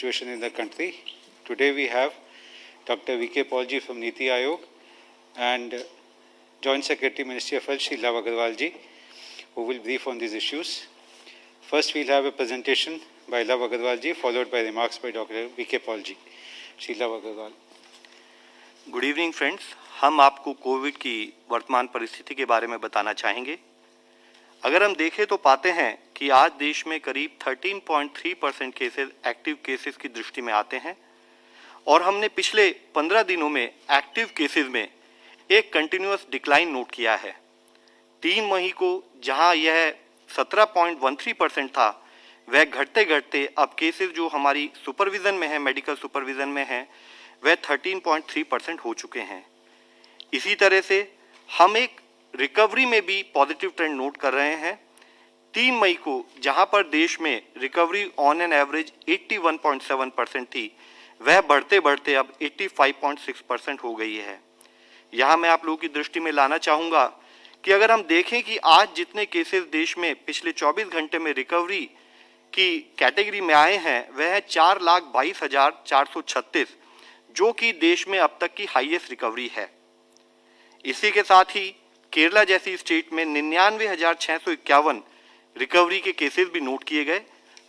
situation in the country. Today we have Dr. V.K. Paulji from Niti Aayog and Joint Secretary Ministry of Health Shri Love Agarwal ji, who will brief on these issues. First we'll have a presentation by Love Agarwal ji, followed by remarks by Dr. V.K. Paulji. Shri Love Agarwal. Good evening friends, हम आपको Covid की वर्तमान परिस्थिति के बारे में बताना चाहेंगे। अगर हम देखें तो पाते हैं कि आज देश में करीब 13.3% केसेस एक्टिव केसेस की दृष्टि में आते हैं और हमने पिछले 15 दिनों में एक्टिव केसेस में एक कंटिन्यूअस डिक्लाइन नोट किया है। 3 मई को जहां यह 17.13% था, वह घटते घटते अब केसेस जो हमारी सुपरविजन में है, मेडिकल सुपरविजन में है, वह 13.3% हो चुके हैं। इसी तरह से हम एक रिकवरी में भी पॉजिटिव ट्रेंड नोट कर रहे हैं। 3 मई को जहां पर देश में रिकवरी ऑन एन एवरेज 81.7% थी, वह बढ़ते बढ़ते अब 85.6% हो गई है। यहां मैं आप लोगों की दृष्टि में लाना चाहूँगा कि अगर हम देखें कि आज जितने केसेस देश में पिछले 24 घंटे में रिकवरी की कैटेगरी में आए हैं, वह है 4,22,436, जो कि देश में अब तक की हाईएस्ट रिकवरी है। इसी के साथ ही केरला जैसी स्टेट में 99,651 रिकवरी के केसेस भी नोट किए गए।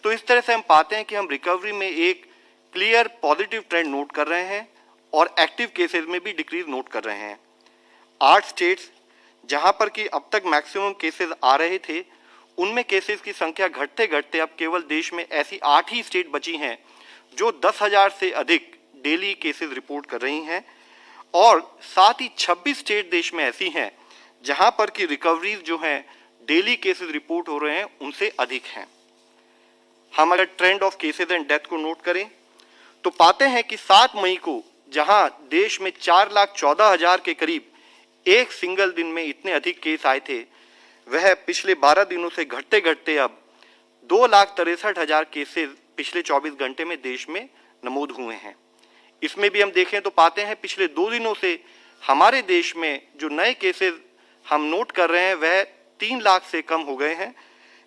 तो इस तरह से हम पाते हैं कि हम रिकवरी में एक क्लियर पॉजिटिव ट्रेंड नोट कर रहे हैं और एक्टिव केसेस में भी डिक्रीज नोट कर रहे हैं। 8 स्टेट्स जहां पर कि अब तक मैक्सिमम केसेस आ रहे थे, उनमें केसेस की संख्या घटते घटते अब केवल देश में ऐसी 8 ही स्टेट बची हैं जो 10,000 से अधिक डेली केसेस रिपोर्ट कर रही हैं और साथ ही 26 स्टेट देश में ऐसी हैं जहां पर की रिकवरीज जो हैं डेली केसेस रिपोर्ट हो रहे हैं उनसे अधिक हैं। हम अगर trend of cases and death को नोट करें तो पाते हैं कि 7 मई को जहां देश में 4,14,000 के करीब एक सिंगल दिन में इतने अधिक केस आए थे, वह पिछले 12 दिनों से घटते घटते अब 2,63,000 केसेस पिछले 24 घंटे में देश में नमूद हुए हैं। इसमें भी हम देखें तो पाते हैं पिछले 2 दिनों से हमारे देश में जो नए केसेस हम नोट कर रहे हैं वह 3 लाख से कम हो गए हैं।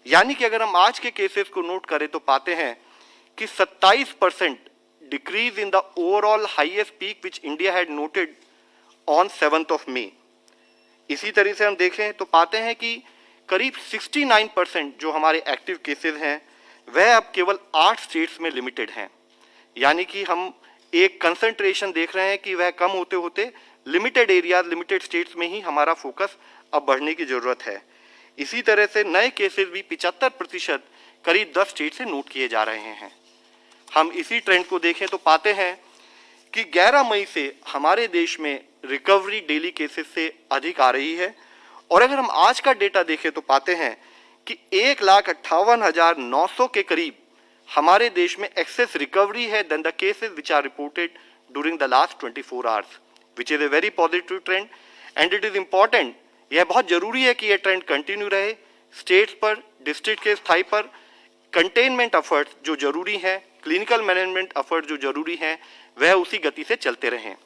यानी कि अगर हम आज के केसेस को नोट करें तो पाते हैं कि 27% decrease in the overall highest peak which India had noted on 7th of May। इसी तरह से हम देखें तो पाते हैं कि करीब 69% जो हमारे एक्टिव केसेस हैं वह अब केवल 8 स्टेट्स में लिमिटेड हैं। यानी कि हम एक कंसंट्रेशन देख रहे हैं कि वह कम होते होते लिमिटेड एरियाज, लिमिटेड स्टेट्स में ही हमारा फोकस अब बढ़ने की जरूरत है। इसी तरह से नए केसेस भी 75% करीब 10 स्टेट से नोट किए जा रहे हैं। हम इसी ट्रेंड को देखें तो पाते हैं कि 11 मई से हमारे देश में रिकवरी डेली केसेस से अधिक आ रही है और अगर हम आज का डेटा देखें तो पाते हैं कि 1,58,900 के करीब हमारे देश में एक्सेस रिकवरी है then the cases which are reported during the last 24 hours, which is a very positive trend and it is important. यह बहुत जरूरी है कि यह ट्रेंड कंटिन्यू रहे। स्टेट्स पर, डिस्ट्रिक्ट के स्थाई पर कंटेनमेंट एफर्ट्स जो जरूरी हैं, क्लिनिकल मैनेजमेंट एफर्ट जो जरूरी हैं, वह उसी गति से चलते रहें।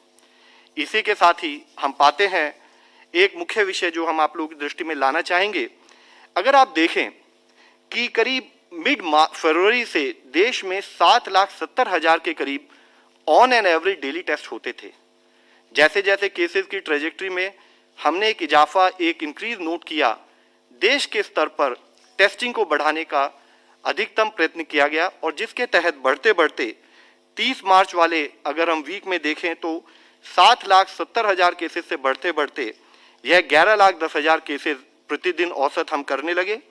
इसी के साथ ही हम पाते हैं एक मुख्य विषय जो हम आप लोगों की दृष्टि में लाना चाहेंगे। अगर आप देखें कि करीब मिड फरवरी से देश में 7,70,000 के करीब on an average daily test होते थे। जैसे जैसे केसेस की ट्रेजेक्ट्री में हमने एक इजाफा, एक इंक्रीज नोट किया, देश के स्तर पर टेस्टिंग को बढ़ाने का अधिकतम प्रयत्न किया गया और जिसके तहत बढ़ते बढ़ते 30 मार्च वाले अगर हम वीक में देखें तो 7,70,000 केसेस से बढ़ते बढ़ते यह 11,10,000 केसेस प्रतिदिन औसत हम करने लगे।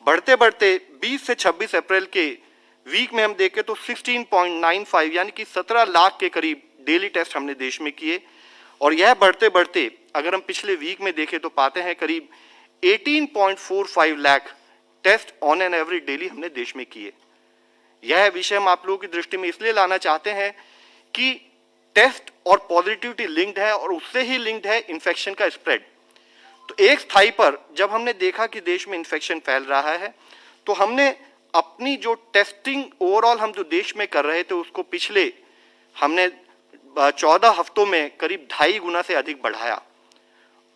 बढ़ते बढ़ते 20 से 26 अप्रैल के वीक में हम देखें तो 16.95 यानी कि 17 लाख के करीब डेली टेस्ट हमने देश में किए और यह बढ़ते बढ़ते अगर हम पिछले वीक में देखें तो पाते हैं करीब 18.45 lakh test on an average daily हमने देश में किए। यह विषय हम आप लोगों की दृष्टि में इसलिए लाना चाहते हैं कि टेस्ट और पॉजिटिविटी लिंक्ड है और उससे ही लिंक्ड है इन्फेक्शन का स्प्रेड। तो एक स्थाई पर जब हमने देखा कि देश में इन्फेक्शन फैल रहा है तो हमने अपनी जो टेस्टिंग ओवरऑल हम जो देश में कर रहे थे उसको पिछले हमने 14 हफ्तों में करीब 2.5 गुना से अधिक बढ़ाया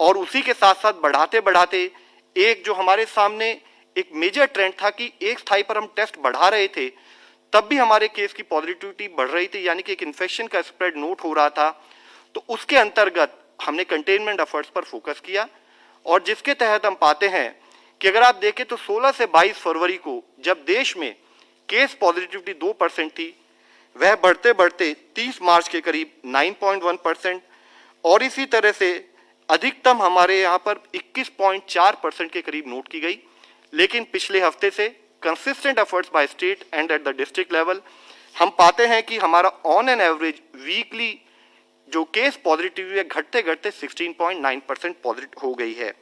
और उसी के साथ साथ बढ़ाते बढ़ाते एक जो हमारे सामने एक मेजर ट्रेंड था कि एक स्थाई पर हम टेस्ट बढ़ा रहे थे तब भी हमारे केस की पॉजिटिविटी बढ़ रही थी, यानी कि एक इन्फेक्शन का स्प्रेड नोट हो रहा था। तो उसके अंतर्गत हमने कंटेनमेंट एफर्ट्स पर फोकस किया और जिसके तहत हम पाते हैं कि अगर आप देखें तो 16 से 22 फरवरी को जब देश में केस पॉजिटिविटी 2% थी, वह बढ़ते बढ़ते 30 मार्च के करीब 9.1% और इसी तरह से अधिकतम हमारे यहाँ पर 21.4% के करीब नोट की गई। लेकिन पिछले हफ्ते से consistent efforts by state and at the district level हम पाते हैं कि हमारा ऑन एन एवरेज वीकली जो केस पॉजिटिविटी है घटते घटते 16.9% पॉजिटिव हो गई है।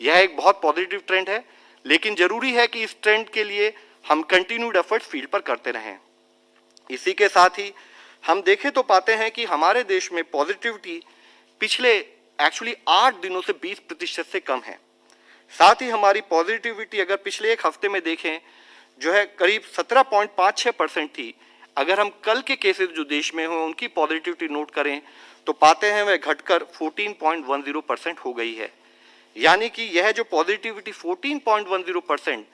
यह एक बहुत पॉजिटिव ट्रेंड है, लेकिन जरूरी है कि इस ट्रेंड के लिए हम कंटिन्यूड एफर्ट्स फील्ड पर करते रहें। इसी के साथ ही हम देखें तो पाते हैं कि हमारे देश में पॉजिटिविटी पिछले एक्चुअली 8 दिनों से 20% से कम है। साथ ही हमारी पॉजिटिविटी अगर पिछले एक हफ्ते में देखें जो है करीब 17.56% थी। अगर हम कल के केसेस जो देश में हो उनकी पॉजिटिविटी नोट करें तो पाते हैं वह घटकर 14.10% हो गई है। यानी कि यह जो पॉजिटिविटी 14.10%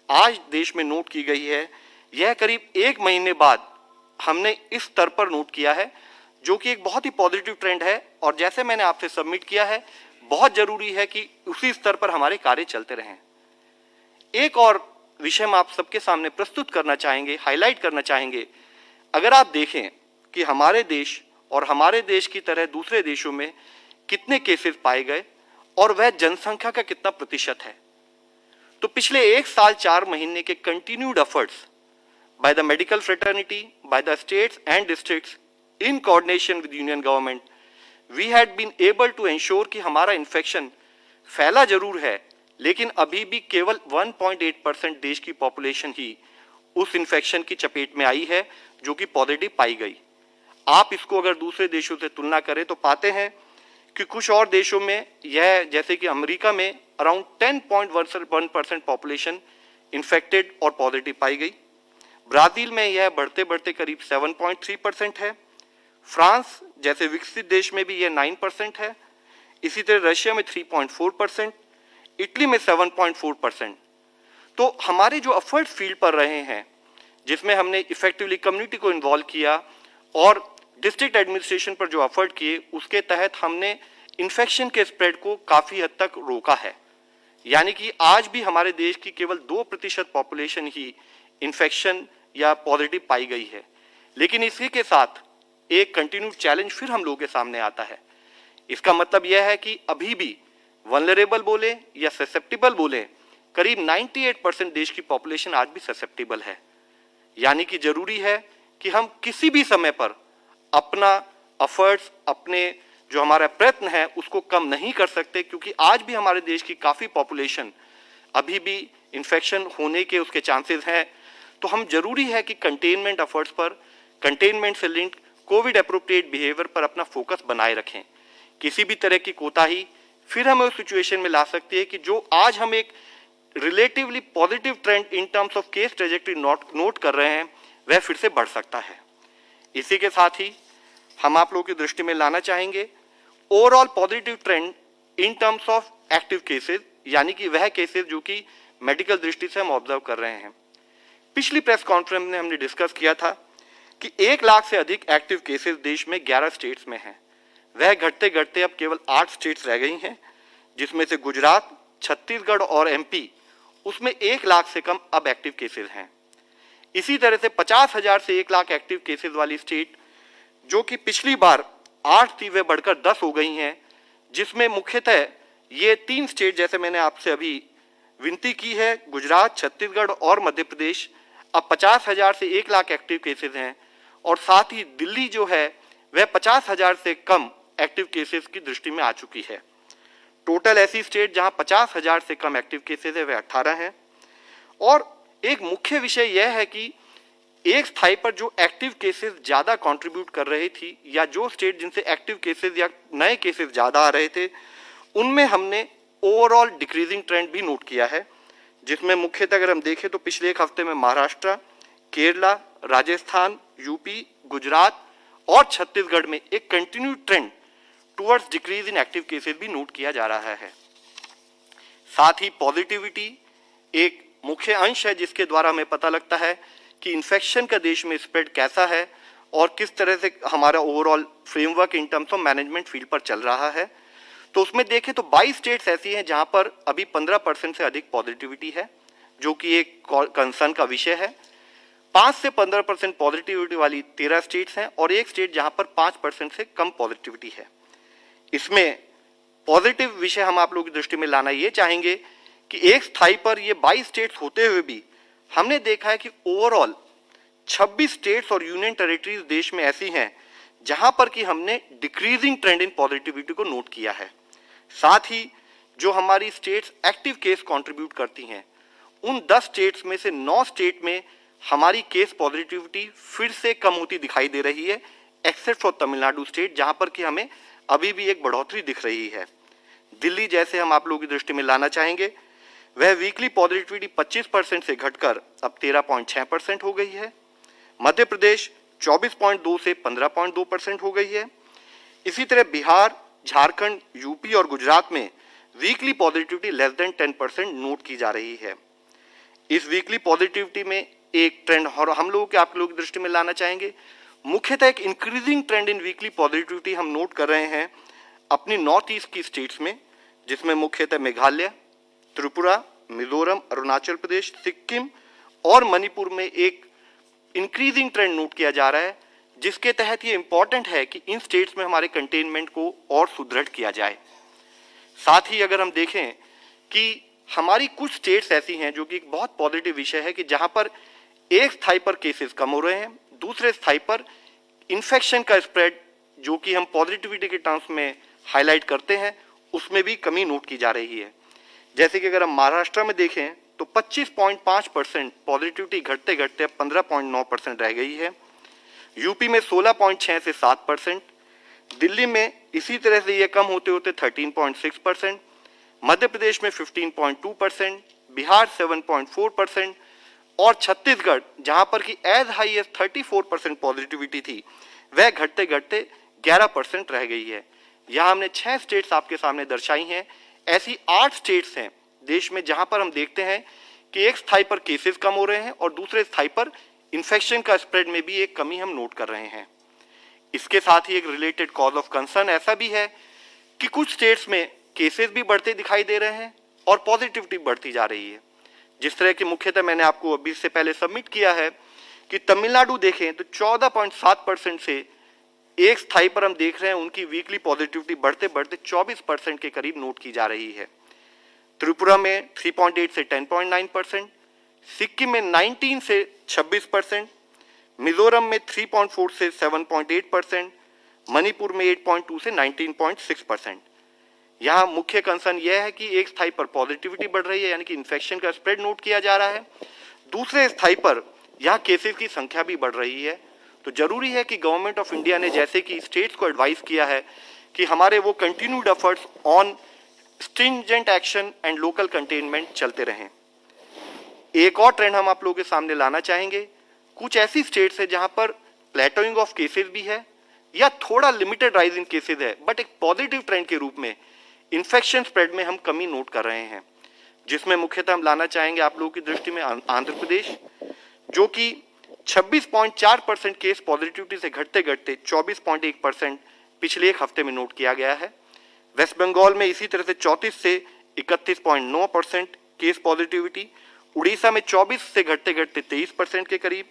आज देश में नोट की गई है, यह करीब एक महीने बाद हमने इस स्तर पर नोट किया है, जो कि एक बहुत ही पॉजिटिव ट्रेंड है। और जैसे मैंने आपसे सबमिट किया है, बहुत जरूरी है कि उसी स्तर पर हमारे कार्य चलते रहें। एक और विषय हम आप सबके सामने प्रस्तुत करना चाहेंगे, हाईलाइट करना चाहेंगे। अगर आप देखें कि हमारे देश और हमारे देश की तरह दूसरे देशों में कितने केसेस पाए गए और वह जनसंख्या का कितना प्रतिशत है, तो पिछले 1 साल 4 महीने के continued efforts by the medical fraternity, by the states and districts in coordination with union government, we had been able to ensure कि हमारा इन्फेक्शन फैला जरूर है, लेकिन अभी भी केवल 1.8% देश की पॉपुलेशन ही उस इन्फेक्शन की चपेट में आई है जो कि पॉजिटिव पाई गई। आप इसको अगर दूसरे देशों से तुलना करें तो पाते हैं कि कुछ और देशों में यह, जैसे कि अमेरिका में अराउंड 10.1% पॉपुलेशन इन्फेक्टेड और पॉजिटिव पाई गई। ब्राजील में यह बढ़ते बढ़ते करीब 7.3% है। फ्रांस जैसे विकसित देश में भी यह 9% है। इसी तरह रशिया में 3.4%, इटली में 7.4%। तो हमारे जो एफर्ट्स फील्ड पर रहे हैं, जिसमें हमने इफेक्टिवली कम्युनिटी को इन्वॉल्व किया और डिस्ट्रिक्ट एडमिनिस्ट्रेशन पर जो एफर्ट किए, उसके तहत हमने इन्फेक्शन के स्प्रेड को काफ़ी हद तक रोका है। यानी कि आज भी हमारे देश की केवल 2% पॉपुलेशन ही इन्फेक्शन या पॉजिटिव पाई गई है। लेकिन इसी के साथ एक कंटिन्यूड चैलेंज फिर हम लोगों के सामने आता है। इसका मतलब यह है कि अभी भी वल्नरेबल बोले या ससेप्टिबल बोले, करीब 98% देश की पॉपुलेशन आज भी ससेप्टिबल है। यानी कि जरूरी है कि हम किसी भी समय पर अपना एफर्ट्स, अपने जो हमारा प्रयत्न है उसको कम नहीं कर सकते, क्योंकि आज भी हमारे देश की काफ़ी पॉपुलेशन अभी भी इन्फेक्शन होने के उसके चांसेस हैं। तो हम जरूरी है कि कंटेनमेंट एफर्ट्स पर, कंटेनमेंट से लिंक्ड कोविड एप्रोप्रिएट बिहेवियर पर अपना फोकस बनाए रखें। किसी भी तरह की कोताही फिर हमें उस सिचुएशन में ला सकती है कि जो आज हम एक relatively positive trend in terms of case trajectory note कर रहे हैं, वह फिर से बढ़ सकता है। इसी के साथ ही हम आप लोगों की दृष्टि में लाना चाहेंगे overall positive trend in terms of active cases, यानी कि वह केसेस जो कि मेडिकल दृष्टि से हम ऑब्जर्व कर रहे हैं। पिछली प्रेस कॉन्फ्रेंस में हमने डिस्कस किया था कि 1 लाख से अधिक एक्टिव केसेस देश में 11 स्टेट्स में हैं। वह घटते घटते अब केवल 8 स्टेट्स रह गई हैं, जिसमें से गुजरात, छत्तीसगढ़ और एमपी, उसमें 1 लाख से कम अब एक्टिव केसेस हैं। इसी तरह से 50,000 से 1 लाख एक्टिव केसेस वाली स्टेट जो कि पिछली बार 8 थी, वे बढ़कर 10 हो गई हैं, जिसमें मुख्यतः ये 3 स्टेट जैसे मैंने आपसे अभी विनती की है, गुजरात, छत्तीसगढ़ और मध्य प्रदेश, अब 50,000 से 1 लाख एक्टिव केसेस हैं। और साथ ही दिल्ली जो है वह 50,000 से कम एक्टिव केसेस की दृष्टि में आ चुकी है। टोटल ऐसी स्टेट जहां 50,000 से कम एक्टिव केसेस है वह 18 हैं। और एक मुख्य विषय यह है कि एक स्थाई पर जो एक्टिव केसेस ज़्यादा कंट्रीब्यूट कर रही थी, या जो स्टेट जिनसे एक्टिव केसेस या नए केसेस ज़्यादा आ रहे थे, उनमें हमने ओवरऑल डिक्रीजिंग ट्रेंड भी नोट किया है, जिसमें मुख्यतः अगर हम देखें तो पिछले एक हफ्ते में महाराष्ट्र, केरला, राजस्थान, यूपी, गुजरात और छत्तीसगढ़ में एक continued trend towards decrease in active cases भी नोट किया जा रहा है। साथ ही पॉजिटिविटी एक मुख्य अंश है जिसके द्वारा हमें पता लगता है कि इन्फेक्शन का देश में स्प्रेड कैसा है और किस तरह से हमारा overall framework in terms of management field पर चल रहा है। तो उसमें देखें तो 22 स्टेट्स ऐसी हैं जहां पर अभी 15% से अधिक पॉजिटिविटी है, जो कि एक कंसर्न का विषय है। 5 से 15% पॉजिटिविटी वाली 13 स्टेट्स हैं और एक स्टेट जहां पर 5% से कम पॉजिटिविटी है। इसमें पॉजिटिव विषय हम आप लोगों की दृष्टि में लाना ये चाहेंगे कि एक स्थाई पर ये 22 स्टेट्स होते हुए भी हमने देखा है कि ओवरऑल 26 स्टेट्स और यूनियन टेरिटरीज देश में ऐसी हैं जहां पर कि हमने डिक्रीजिंग ट्रेंड इन पॉजिटिविटी को नोट किया है। साथ ही जो हमारी स्टेट्स एक्टिव केस कंट्रीब्यूट करती हैं, उन 10 स्टेट्स में से 9 स्टेट में हमारी केस पॉजिटिविटी फिर से कम होती दिखाई दे रही है, एक्सेप्ट फॉर तमिलनाडु स्टेट, जहां पर कि हमें अभी भी एक बढ़ोतरी दिख रही है। दिल्ली जैसे हम आप लोगों की दृष्टि में लाना चाहेंगे, वह वीकली पॉजिटिविटी 25% से घटकर अब 13.6% हो गई है। मध्य प्रदेश 24.2 से 15.2% हो गई है। इसी तरह बिहार, झारखंड, यूपी और गुजरात में weekly positivity less than 10% note की जा रही है। इस वीकली पॉजिटिविटी में एक ट्रेंड और हम लोगों के आप लोगों की दृष्टि में लाना चाहेंगे, मुख्यतः एक इंक्रीजिंग ट्रेंड इन वीकली पॉजिटिविटी हम नोट कर रहे हैं अपनी नॉर्थ ईस्ट की स्टेट्स में, जिसमें मुख्यतः मेघालय, त्रिपुरा, मिजोरम, अरुणाचल प्रदेश, सिक्किम और मणिपुर में एक इंक्रीजिंग ट्रेंड नोट किया जा रहा है, जिसके तहत ये इंपॉर्टेंट है कि इन स्टेट्स में हमारे कंटेनमेंट को और सुदृढ़ किया जाए। साथ ही अगर हम देखें कि हमारी कुछ स्टेट्स ऐसी हैं जो कि एक बहुत पॉजिटिव विषय है कि जहां पर एक स्थाई पर केसेस कम हो रहे हैं, दूसरे स्थाई पर इन्फेक्शन का स्प्रेड जो कि हम पॉजिटिविटी के टर्म्स में हाईलाइट करते हैं, उसमें भी कमी नोट की जा रही है। जैसे कि अगर हम महाराष्ट्र में देखें तो 25.5% पॉजिटिविटी घटते घटते अब 15.9% रह गई है। यूपी में 16.6 से 7%, दिल्ली में इसी तरह से यह कम होते होते 13.6%, मध्य प्रदेश में 15.2%, बिहार 7.4% और छत्तीसगढ़ जहां पर कि एज हाई एज 34% पॉजिटिविटी थी, वह घटते घटते 11% रह गई है। यहां हमने 6 स्टेट्स आपके सामने दर्शाई हैं। ऐसी 8 स्टेट्स हैं देश में जहां पर हम देखते हैं कि एक स्थाई पर केसेस कम हो रहे हैं और दूसरे स्थाई पर इन्फेक्शन का स्प्रेड में भी एक कमी हम नोट कर रहे हैं। इसके साथ ही एक रिलेटेड कॉज ऑफ कंसर्न ऐसा भी है कि कुछ स्टेट्स में केसेस भी बढ़ते दिखाई दे रहे हैं और पॉजिटिविटी बढ़ती जा रही है। जिस तरह की मुख्यतः मैंने आपको अभी से पहले सबमिट किया है कि तमिलनाडु देखें तो 14.7% से एक स्थाई पर हम देख रहे हैं उनकी वीकली पॉजिटिविटी बढ़ते बढ़ते 24% के करीब नोट की जा रही है। त्रिपुरा में 3.8 से 10.9%, सिक्किम में 19 से 26%, मिजोरम में 3.4 से 7.8%, मणिपुर में 8.2 से 19.6%। यहाँ मुख्य कंसर्न यह है कि एक स्थाई पर पॉजिटिविटी बढ़ रही है, यानी कि इन्फेक्शन का स्प्रेड नोट किया जा रहा है, दूसरे स्थाई पर यहाँ केसेस की संख्या भी बढ़ रही है। तो जरूरी है कि गवर्नमेंट ऑफ इंडिया ने जैसे कि स्टेट्स को एडवाइस किया है कि हमारे वो continued efforts on stringent action and local containment चलते रहें। एक और ट्रेंड हम आप लोगों के सामने लाना चाहेंगे, कुछ ऐसी स्टेट्स है जहां पर प्लेटोइंग ऑफ केसेस भी है या थोड़ा लिमिटेड राइज इन केसेस है, बट एक पॉजिटिव ट्रेंड के रूप में इन्फेक्शन स्प्रेड में हम कमी नोट कर रहे हैं, जिसमें मुख्यतः हम लाना चाहेंगे आप लोगों की दृष्टि में आंध्र प्रदेश, जो कि 26.4% केस पॉजिटिविटी से घटते घटते 24.1% पिछले एक हफ्ते में नोट किया गया है। वेस्ट बंगाल में इसी तरह से 34 से 31.9% केस पॉजिटिविटी, उड़ीसा में 24 से घटते घटते 23% के करीब,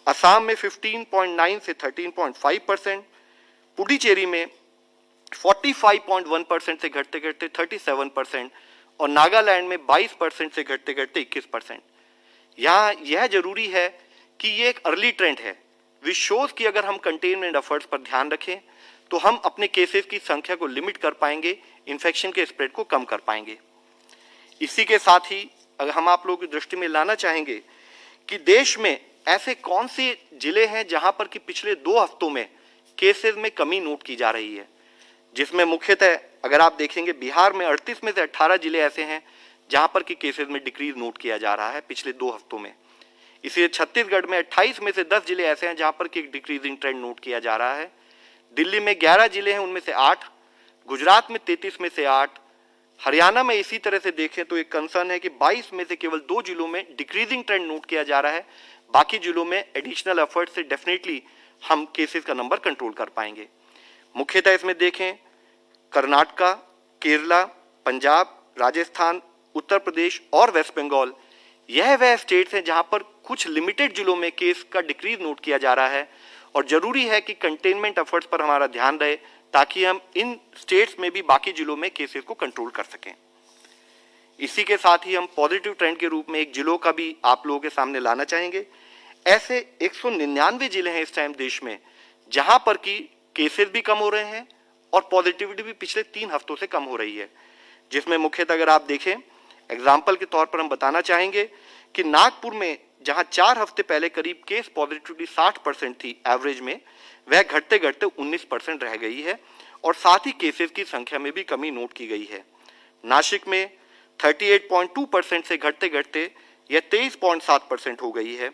असम में 15.9 से 13.5%, पुडुचेरी में 45.1% से घटते घटते 37% और नागालैंड में 22% से घटते घटते 21%। यहाँ यह जरूरी है कि ये एक अर्ली ट्रेंड है, विच शोज कि अगर हम कंटेनमेंट एफर्ट्स पर ध्यान रखें तो हम अपने केसेस की संख्या को लिमिट कर पाएंगे, इन्फेक्शन के स्प्रेड को कम कर पाएंगे। इसी के साथ ही अगर हम आप लोगों की दृष्टि में लाना चाहेंगे कि देश में ऐसे कौन से जिले हैं जहां पर कि पिछले 2 हफ्तों में केसेस में कमी नोट की जा रही है, जिसमें मुख्यतः अगर आप देखेंगे बिहार में 38 में से 18 जिले ऐसे हैं जहां पर कि केसेस में डिक्रीज नोट किया जा रहा है पिछले 2 हफ्तों में। इसी छत्तीसगढ़ में 28 में से 10 जिले ऐसे हैं जहां पर कि एक डिक्रीजिंग ट्रेंड नोट किया जा रहा है। दिल्ली में 11 जिले हैं, उनमें से 8, गुजरात में 33 में से 8, हरियाणा में इसी तरह से देखें तो एक कंसर्न है कि 22 में से केवल 2 जिलों में डिक्रीजिंग ट्रेंड नोट किया जा रहा है, बाकी जिलों में एडिशनल एफर्ट से डेफिनेटली हम केसेस का नंबर कंट्रोल कर पाएंगे। मुख्यतः इसमें देखें कर्नाटका, केरला, पंजाब, राजस्थान, उत्तर प्रदेश और वेस्ट बंगाल, यह वह स्टेट्स हैं जहां पर कुछ लिमिटेड जिलों में केस का डिक्रीज नोट किया जा रहा है और जरूरी है कि कंटेनमेंट एफर्ट्स पर हमारा ध्यान रहे ताकि हम इन स्टेट्स में भी बाकी जिलों में केसेस को कंट्रोल कर सकें। इसी के साथ ही हम पॉजिटिव ट्रेंड के रूप में एक जिलों का भी आप लोगों के सामने लाना चाहेंगे। ऐसे 199 जिले हैं इस टाइम देश में जहां पर की केसेस भी कम हो रहे हैं और पॉजिटिविटी भी पिछले 3 हफ्तों से कम हो रही है, जिसमें मुख्यतः अगर आप देखें एग्जाम्पल के तौर पर हम बताना चाहेंगे कि नागपुर में जहां 4 हफ्ते पहले करीब केस पॉजिटिविटी 60% थी एवरेज में, वह घटते घटते 19% रह गई है और साथ ही केसेस की संख्या में भी कमी नोट की गई है। नासिक में 38.2% से घटते घटते यह 23.7% हो गई है।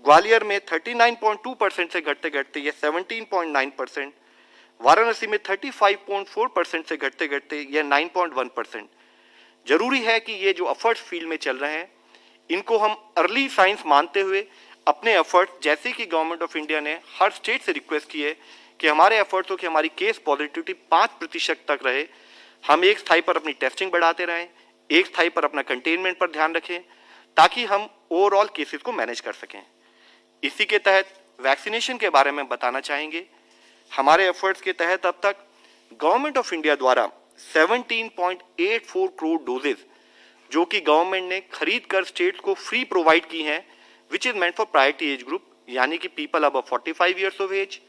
ग्वालियर में 39.2% से घटते घटते यह 17.9%, वाराणसी में 35.4% से घटते घटते यह 9.1%। जरूरी है कि ये जो एफर्ट्स फील्ड में चल रहे हैं इनको हम अर्ली साइंस मानते हुए अपने एफर्ट्स, जैसे कि गवर्नमेंट ऑफ इंडिया ने हर स्टेट से रिक्वेस्ट की है कि हमारे एफर्ट्स हो कि हमारी केस पॉजिटिविटी 5% तक रहे, हम एक स्थाई पर अपनी टेस्टिंग बढ़ाते रहें, एक स्थाई पर अपना कंटेनमेंट पर ध्यान रखें ताकि हम ओवरऑल केसेस को मैनेज कर सकें। इसी के तहत वैक्सीनेशन के बारे में बताना चाहेंगे। हमारे एफर्ट्स के तहत अब तक गवर्नमेंट ऑफ इंडिया द्वारा 17.84 करोड़ डोजेज जो कि गवर्नमेंट ने खरीद कर स्टेट्स को फ्री प्रोवाइड की हैं, which is meant for priority age group, यानी कि people above 45 years of age,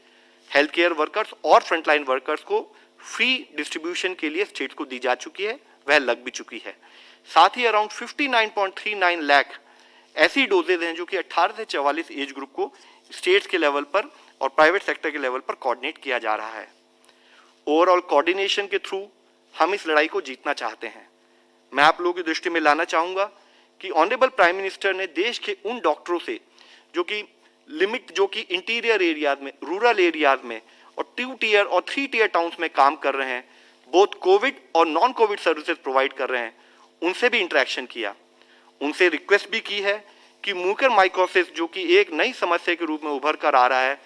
health care workers और फ्रंटलाइन वर्कर्स को फ्री डिस्ट्रीब्यूशन के लिए स्टेट्स को दी जा चुकी है, वह लग भी चुकी है। साथ ही अराउंड 59.39 लाख ऐसी डोजेज हैं जो कि 18 से 44 एज ग्रुप को स्टेट्स के लेवल पर और प्राइवेट सेक्टर के लेवल पर कोऑर्डिनेट किया जा रहा है। ओवरऑल कोऑर्डिनेशन के थ्रू हम इस लड़ाई को जीतना चाहते हैं। मैं आप लोगों की दृष्टि में लाना चाहूंगा कि ऑनरेबल प्राइम मिनिस्टर ने देश के उन डॉक्टरों से जो कि इंटीरियर एरियाज में, रूरल एरियाज में और 2 टियर और 3 टियर टाउन्स में काम कर रहे हैं, बोथ कोविड और नॉन कोविड सर्विसेज प्रोवाइड कर रहे हैं, उनसे भी इंटरेक्शन किया। उनसे रिक्वेस्ट भी की है कि म्यूकरमाइकोसिस जो कि एक नई समस्या के रूप में उभर कर आ रहा है,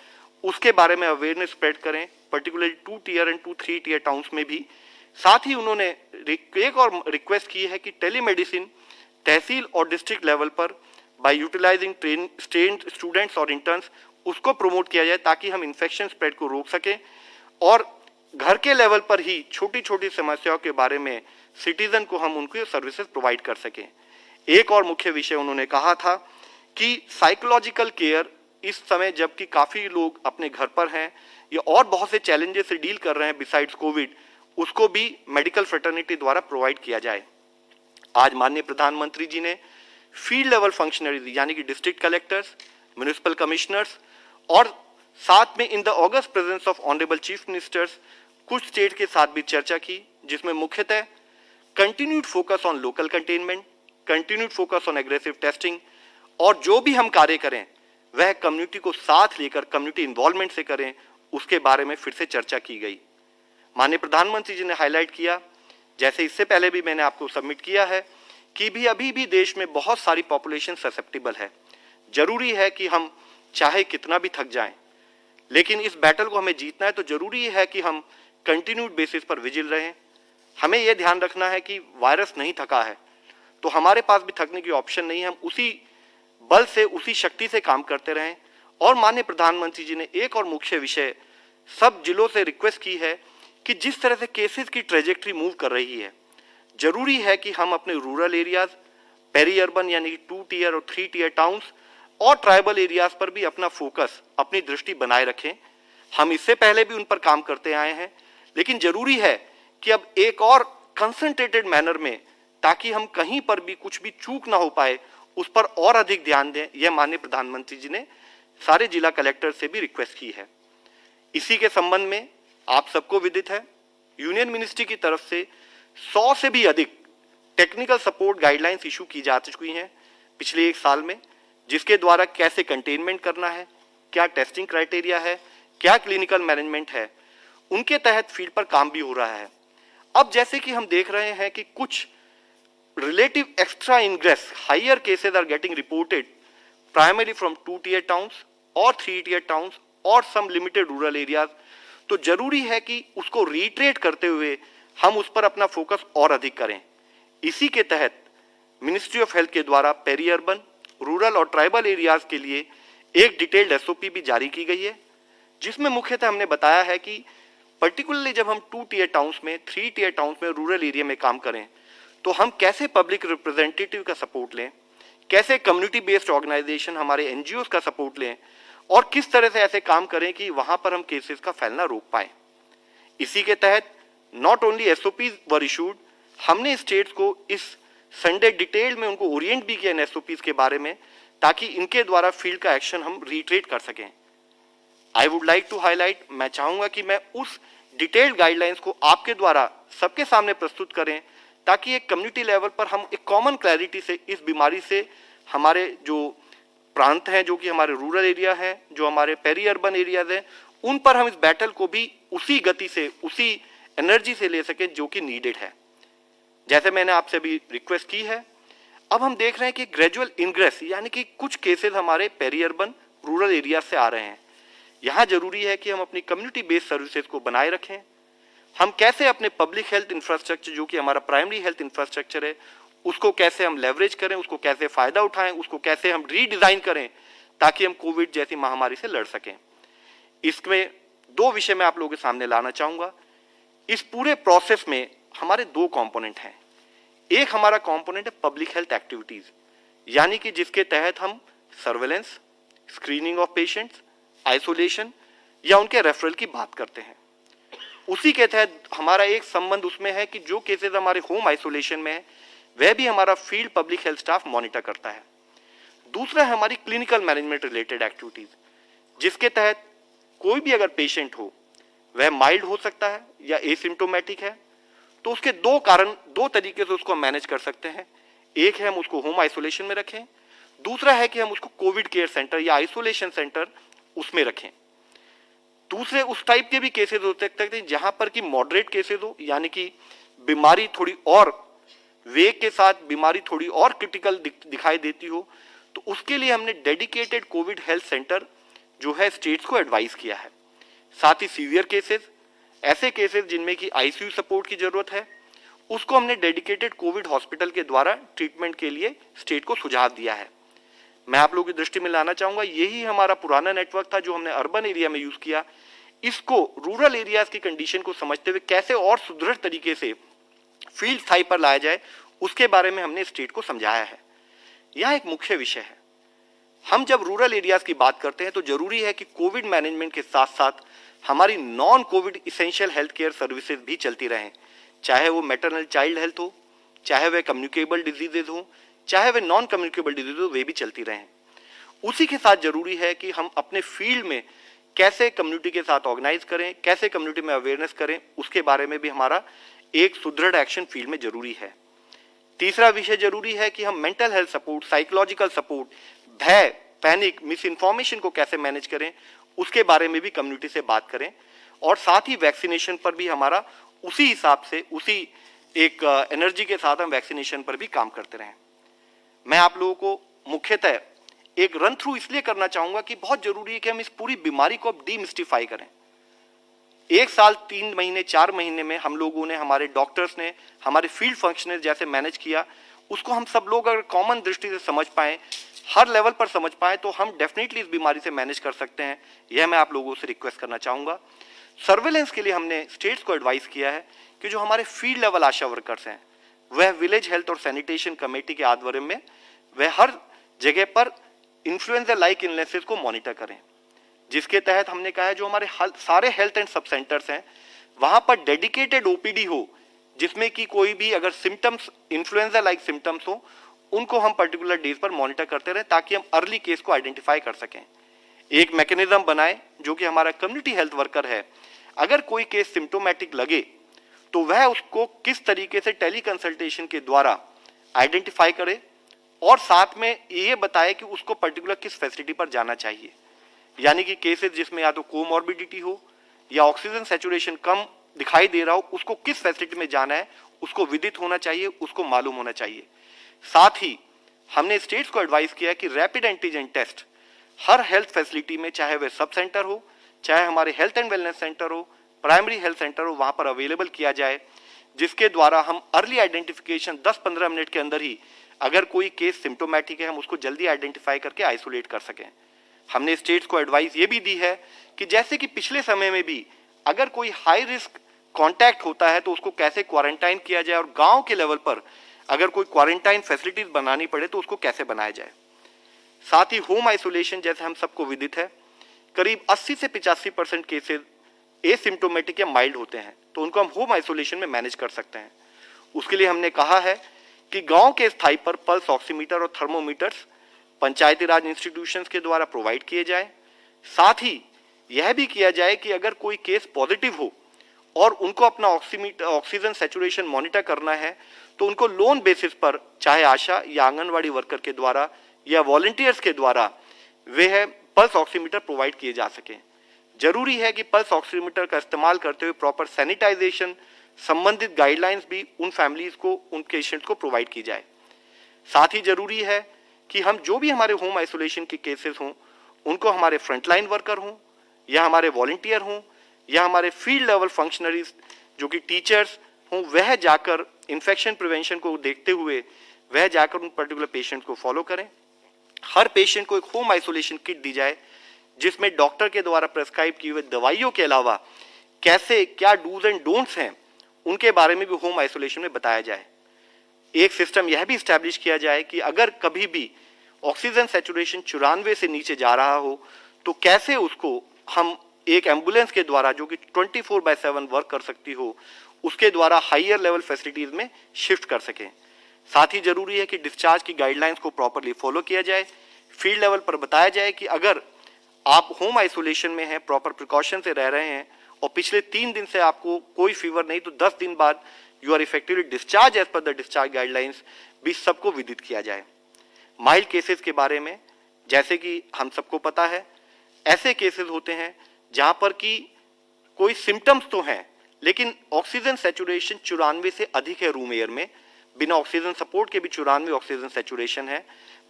उसके बारे में अवेयरनेस स्प्रेड करें, particularly 2 tier and 3 tier towns में भी। साथ ही उन्होंने एक और रिक्वेस्ट की है कि टेलीमेडिसिन तहसील और डिस्ट्रिक्ट लेवल पर बाय यूटिलाइजिंग ट्रेन्ड स्टूडेंट्स और इंटर्न्स उसको प्रमोट किया जाए ताकि हम इन्फेक्शन स्प्रेड को रोक सकें और घर के लेवल पर ही छोटी छोटी समस्याओं के बारे में सिटीजन को हम उनको सर्विसेज प्रोवाइड कर सकें। एक और मुख्य विषय उन्होंने कहा था कि साइकोलॉजिकल केयर इस समय जबकि काफी लोग अपने घर पर हैं या और बहुत से चैलेंजेस से डील कर रहे हैं बिसाइड्स कोविड, उसको भी मेडिकल फ्रेटर्निटी द्वारा प्रोवाइड किया जाए। आज माननीय प्रधानमंत्री जी ने फील्ड लेवल फंक्शनरीज यानी कि डिस्ट्रिक्ट कलेक्टर्स, म्युनिसिपल कमिश्नर्स और साथ में in the August presence of honourable chief ministers कुछ स्टेट के साथ भी चर्चा की, जिसमें मुख्यतः continued focus on local containment, continued focus on aggressive testing और जो भी हम कार्य करें वह कम्युनिटी को साथ लेकर कम्युनिटी इन्वॉल्वमेंट से करें, उसके बारे में फिर से चर्चा की गई। माननीय प्रधानमंत्री जी ने हाईलाइट किया, जैसे इससे पहले भी मैंने आपको सबमिट किया है, कि भी अभी भी देश में बहुत सारी पॉपुलेशन ससेप्टेबल है। जरूरी है कि हम चाहे कितना भी थक जाएं, लेकिन इस बैटल को हमें जीतना है तो जरूरी है कि हम कंटिन्यूड बेसिस पर विजिल रहें। हमें यह ध्यान रखना है कि वायरस नहीं थका है तो हमारे पास भी थकने की ऑप्शन नहीं है, हम उसी बल से उसी शक्ति से काम करते रहें। और माननीय प्रधानमंत्री जी ने एक और मुख्य विषय सब जिलों से रिक्वेस्ट की है कि जिस तरह से केसेस की ट्रेजेक्ट्री मूव कर रही है, जरूरी है कि हम अपने रूरल एरियाज, पेरी अर्बन यानी 2 टियर और 3 टियर टाउन्स और ट्राइबल एरियाज पर भी अपना फोकस, अपनी दृष्टि बनाए रखें। हम इससे पहले भी उन पर काम करते आए हैं, लेकिन जरूरी है कि अब एक और कंसंट्रेटेड मैनर में, ताकि हम कहीं पर भी कुछ भी चूक ना हो पाए, उस पर और अधिक ध्यान दें। यह माननीय प्रधानमंत्री जी ने सारे जिला कलेक्टर से भी रिक्वेस्ट की है। इसी के संबंध में आप सबको विदित है, यूनियन मिनिस्ट्री की तरफ से 100 से भी अधिक टेक्निकल सपोर्ट गाइडलाइंस इशू की जा चुकी हैं पिछले 1 साल में, जिसके द्वारा कैसे कंटेनमेंट करना है, क्या टेस्टिंग क्राइटेरिया है, क्या क्लिनिकल मैनेजमेंट है, उनके तहत फील्ड पर काम भी हो रहा है। अब जैसे कि हम देख रहे हैं कि कुछ relative extra ingress higher cases are getting reported primarily from 2-tier towns और 3-tier towns और some limited rural areas, तो जरूरी है कि उसको रीट्रेट करते हुए हम उस पर अपना फोकस और अधिक करें। इसी के तहत मिनिस्ट्री ऑफ हेल्थ के द्वारा पेरी अर्बन, रूरल और ट्राइबल एरियाज के लिए एक डिटेल्ड एसओपी भी जारी की गई है, जिसमें मुख्यतः हमने बताया है कि पर्टिकुलरली जब हम 2-tier टाउन्स में, 3-tier टाउन्स में, रूरल एरिया में काम करें तो हम कैसे पब्लिक रिप्रेजेंटेटिव का सपोर्ट लें, कैसे कम्युनिटी बेस्ड ऑर्गेनाइजेशन हमारे एनजीओ का सपोर्ट लें और किस तरह से ऐसे काम करें कि वहां पर हम केसेस का फैलना रोक पाए। इसी के तहत not only SOPs were issued, हमने स्टेट्स को इस संडे डिटेल में उनको ओरिएंट भी किया इन एसओपीज के बारे में, ताकि इनके द्वारा फील्ड का एक्शन हम रिट्रेट कर सकें। I would like to highlight, मैं चाहूंगा कि मैं उस डिटेल्ड गाइडलाइंस को आपके द्वारा सबके सामने प्रस्तुत करें, ताकि एक कम्युनिटी लेवल पर हम एक कॉमन क्लैरिटी से इस बीमारी से हमारे जो प्रांत हैं, जो कि हमारे रूरल एरिया हैं, जो हमारे पेरी अर्बन एरियाज हैं, उन पर हम इस बैटल को भी उसी गति से, उसी एनर्जी से ले सकें जो कि नीडेड है। जैसे मैंने आपसे भी रिक्वेस्ट की है, अब हम देख रहे हैं कि ग्रेजुअल इनग्रेस यानी कि कुछ केसेस हमारे पेरी अर्बन रूरल एरिया से आ रहे हैं। यहाँ जरूरी है कि हम अपनी कम्युनिटी बेस्ड सर्विसेज को बनाए रखें। हम कैसे अपने पब्लिक हेल्थ इंफ्रास्ट्रक्चर, जो कि हमारा प्राइमरी हेल्थ इंफ्रास्ट्रक्चर है, उसको कैसे हम लेवरेज करें, उसको कैसे फायदा उठाएं, उसको कैसे हम रीडिजाइन करें ताकि हम कोविड जैसी महामारी से लड़ सकें। इसमें दो विषय मैं आप लोगों के सामने लाना चाहूंगा। इस पूरे प्रोसेस में हमारे दो कंपोनेंट हैं। एक हमारा कंपोनेंट है पब्लिक हेल्थ एक्टिविटीज, यानी कि जिसके तहत हम surveillance, screening of patients, isolation या उनके रेफरल की बात करते हैं। उसी के तहत हमारा एक संबंध उसमें है कि जो केसेस हमारे होम आइसोलेशन में है वह भी हमारा field public health staff monitor करता है। दूसरा है हमारी क्लिनिकल मैनेजमेंट रिलेटेड एक्टिविटीज, जिसके तहत कोई भी अगर पेशेंट हो, वह माइल्ड हो सकता है या एसिम्टोमेटिक है, तो उसके दो तरीके से उसको मैनेज कर सकते हैं। एक है हम उसको होम आइसोलेशन में रखें, दूसरा है कि हम उसको कोविड केयर सेंटर या आइसोलेशन सेंटर उसमें रखें। दूसरे उस टाइप के भी केसेस हो सकते हैं जहां पर कि मॉडरेट केसेस हो, यानी कि बीमारी थोड़ी और वेग के साथ बीमारी थोड़ी और क्रिटिकल दिखाई देती हो, तो उसके लिए हमने डेडिकेटेड कोविड हेल्थ सेंटर जो है स्टेट्स को एडवाइस किया है। साथ ही सीवियर केसेस, ऐसे केसेस जिनमें कि आईसीयू सपोर्ट की जरूरत है, उसको हमने डेडिकेटेड कोविड हॉस्पिटल के द्वारा ट्रीटमेंट के लिए स्टेट को सुझाव दिया है। मैं आप लोगों की दृष्टि में लाना चाहूंगा, यही हमारा पुराना नेटवर्क था जो हमने अर्बन एरिया में यूज किया। इसको रूरल एरियाज की कंडीशन को समझते हुए कैसे और सुदृढ़ तरीके से फील्ड स्थाई पर लाया जाए, उसके बारे में हमने स्टेट को समझाया है। यह एक मुख्य विषय है। हम जब रूरल एरियाज की बात करते हैं तो जरूरी है कि कोविड मैनेजमेंट के साथ साथ हमारी non Covid essential health care services भी चलती रहें, चाहे वो मैटरनल चाइल्ड हेल्थ हो, चाहे वह कम्युनिकेबल डिजीजेज हो, चाहे वे नॉन कम्युनिकेबल डिजीज हो, वे भी चलती रहें। उसी के साथ जरूरी है कि हम अपने फील्ड में कैसे कम्युनिटी के साथ ऑर्गेनाइज करें, कैसे कम्युनिटी में अवेयरनेस करें, उसके बारे में भी हमारा एक सुदृढ़ एक्शन फील्ड में जरूरी है। तीसरा विषय जरूरी है कि हम mental health support, psychological support, भय, पैनिक, मिस इन्फॉर्मेशन को कैसे मैनेज करें, उसके बारे में भी कम्युनिटी से बात करें। और साथ ही वैक्सीनेशन पर भी हमारा उसी हिसाब से, उसी एक एनर्जी के साथ हम वैक्सीनेशन पर भी काम करते रहें। मैं आप लोगों को मुख्यतः एक रन थ्रू इसलिए करना चाहूंगा कि बहुत जरूरी है कि हम इस पूरी बीमारी को अब डीमिस्टिफाई करें। 1 साल 3 महीने 4 महीने में हम लोगों ने, हमारे डॉक्टर्स ने, हमारे फील्ड फंक्शनर्स जैसे मैनेज किया, उसको हम सब लोग अगर कॉमन दृष्टि से समझ पाए, हर लेवल पर समझ पाए, तो हम डेफिनेटली इस बीमारी से मैनेज कर सकते हैं। यह मैं आप लोगों से रिक्वेस्ट करना चाहूंगा। सर्वेलेंस के लिए हमने स्टेट्स को एडवाइस किया है कि जो हमारे फील्ड लेवल आशा वर्कर्स हैं, वह विलेज हेल्थ और सैनिटेशन कमेटी के आध्वर्य में वह हर जगह पर इन्फ्लुएंजा लाइक इलनेसेस को मॉनिटर करें, जिसके तहत हमने कहा है जो हमारे सारे हेल्थ एंड सब सेंटर्स हैं वहां पर डेडिकेटेड ओपीडी हो, जिसमें कि कोई भी अगर सिम्टम्स, इन्फ्लुएंजा लाइक सिम्टम्स हो, उनको हम पर्टिकुलर डेज पर मॉनिटर करते रहें ताकि हम अर्ली केस को आइडेंटिफाई कर सकें। एक मैकेनिज्म बनाए जो कि हमारा कम्युनिटी हेल्थ वर्कर है, अगर कोई केस सिम्टोमेटिक लगे तो वह उसको किस तरीके से टेली कंसल्टेशन के द्वारा आइडेंटिफाई करे और साथ में ये बताए कि उसको पर्टिकुलर किस फैसिलिटी पर जाना चाहिए। यानी कि केसेस जिसमें या तो कोमॉर्बिडिटी हो या ऑक्सीजन सैचुरेशन कम दिखाई दे रहा हो, उसको किस फैसिलिटी में जाना है उसको विदित होना चाहिए, उसको मालूम होना चाहिए। साथ ही हमने स्टेट्स को एडवाइस किया कि रैपिड एंटीजन टेस्ट हर हेल्थ फैसिलिटी में, चाहे वह सब सेंटर हो, चाहे हमारे हेल्थ एंड वेलनेस सेंटर हो, प्राइमरी हेल्थ सेंटर हो, वहां पर अवेलेबल किया जाए, जिसके द्वारा हम अर्ली आइडेंटिफिकेशन 10-15 मिनट के अंदर ही अगर कोई केस सिम्टोमेटिक है हम उसको जल्दी आइडेंटिफाई करके आइसोलेट कर सकें। हमने स्टेट्स को एडवाइस ये भी दी है कि जैसे कि पिछले समय में भी अगर कोई हाई रिस्क कांटेक्ट होता है तो उसको कैसे क्वारंटाइन किया जाए, और गांव के लेवल पर अगर कोई क्वारंटाइन फैसिलिटीज बनानी पड़े तो उसको कैसे बनाया जाए। साथ ही होम आइसोलेशन, जैसे हम सबको विदित है, करीब 80 से 85% केसेस एसिम्टोमेटिक या माइल्ड होते हैं, तो उनको हम होम आइसोलेशन में मैनेज कर सकते हैं। उसके लिए हमने कहा है कि गांव के स्थाई पर पल्स ऑक्सीमीटर और थर्मोमीटर्स पंचायती राज इंस्टीट्यूशंस के द्वारा प्रोवाइड किए जाए। साथ ही यह भी किया जाए कि अगर कोई केस पॉजिटिव हो और उनको अपना ऑक्सीजन सैचुरेशन मॉनिटर करना है तो उनको लोन बेसिस पर, चाहे आशा या आंगनवाड़ी वर्कर के द्वारा या वॉलंटियर्स के द्वारा, वह पल्स ऑक्सीमीटर प्रोवाइड किए जा सके। जरूरी है कि पल्स ऑक्सीमीटर का इस्तेमाल करते हुए प्रॉपर सैनिटाइजेशन संबंधित गाइडलाइंस भी उन फैमिलीज को, उन पेशेंट्स को प्रोवाइड की जाए। साथ ही जरूरी है कि हम जो भी हमारे होम आइसोलेशन के केसेस हों उनको हमारे फ्रंटलाइन वर्कर हों या हमारे वॉलंटियर हों या हमारे फील्ड लेवल फंक्शनरीज जो कि टीचर्स हों, वह जाकर इन्फेक्शन प्रिवेंशन को देखते हुए वह जाकर उन पर्टिकुलर पेशेंट को फॉलो करें। हर पेशेंट को एक होम आइसोलेशन किट दी जाए जिसमें डॉक्टर के द्वारा प्रेस्क्राइब की हुई दवाइयों के अलावा कैसे क्या डूज एंड डोंट्स हैं उनके बारे में भी होम आइसोलेशन में बताया जाए। एक सिस्टम यह भी स्टैब्लिश किया जाए कि अगर कभी भी ऑक्सीजन सैचुरेशन 94 से नीचे जा रहा हो तो कैसे उसको हम एक एम्बुलेंस के द्वारा, जो कि 24/7 वर्क कर सकती हो, उसके द्वारा हाइयर लेवल फैसिलिटीज में शिफ्ट कर सकें। साथ ही जरूरी है कि डिस्चार्ज की गाइडलाइंस को प्रॉपरली फॉलो किया जाए। फील्ड लेवल पर बताया जाए कि अगर आप होम आइसोलेशन में हैं, प्रॉपर प्रिकॉशन से रह रहे हैं और पिछले 3 दिन से आपको कोई फीवर नहीं, तो 10 दिन बाद you are effectively discharge as per the discharge guidelines भी सबको विदित किया जाए। माइल्ड केसेस के बारे में, जैसे कि हम सबको पता है, ऐसे केसेस होते हैं जहां पर कि कोई सिम्टम्स तो हैं लेकिन ऑक्सीजन सैचुरेशन 94 से अधिक है रूम एयर में, बिना ऑक्सीजन सपोर्ट के भी 94 ऑक्सीजन सैचुरेशन है,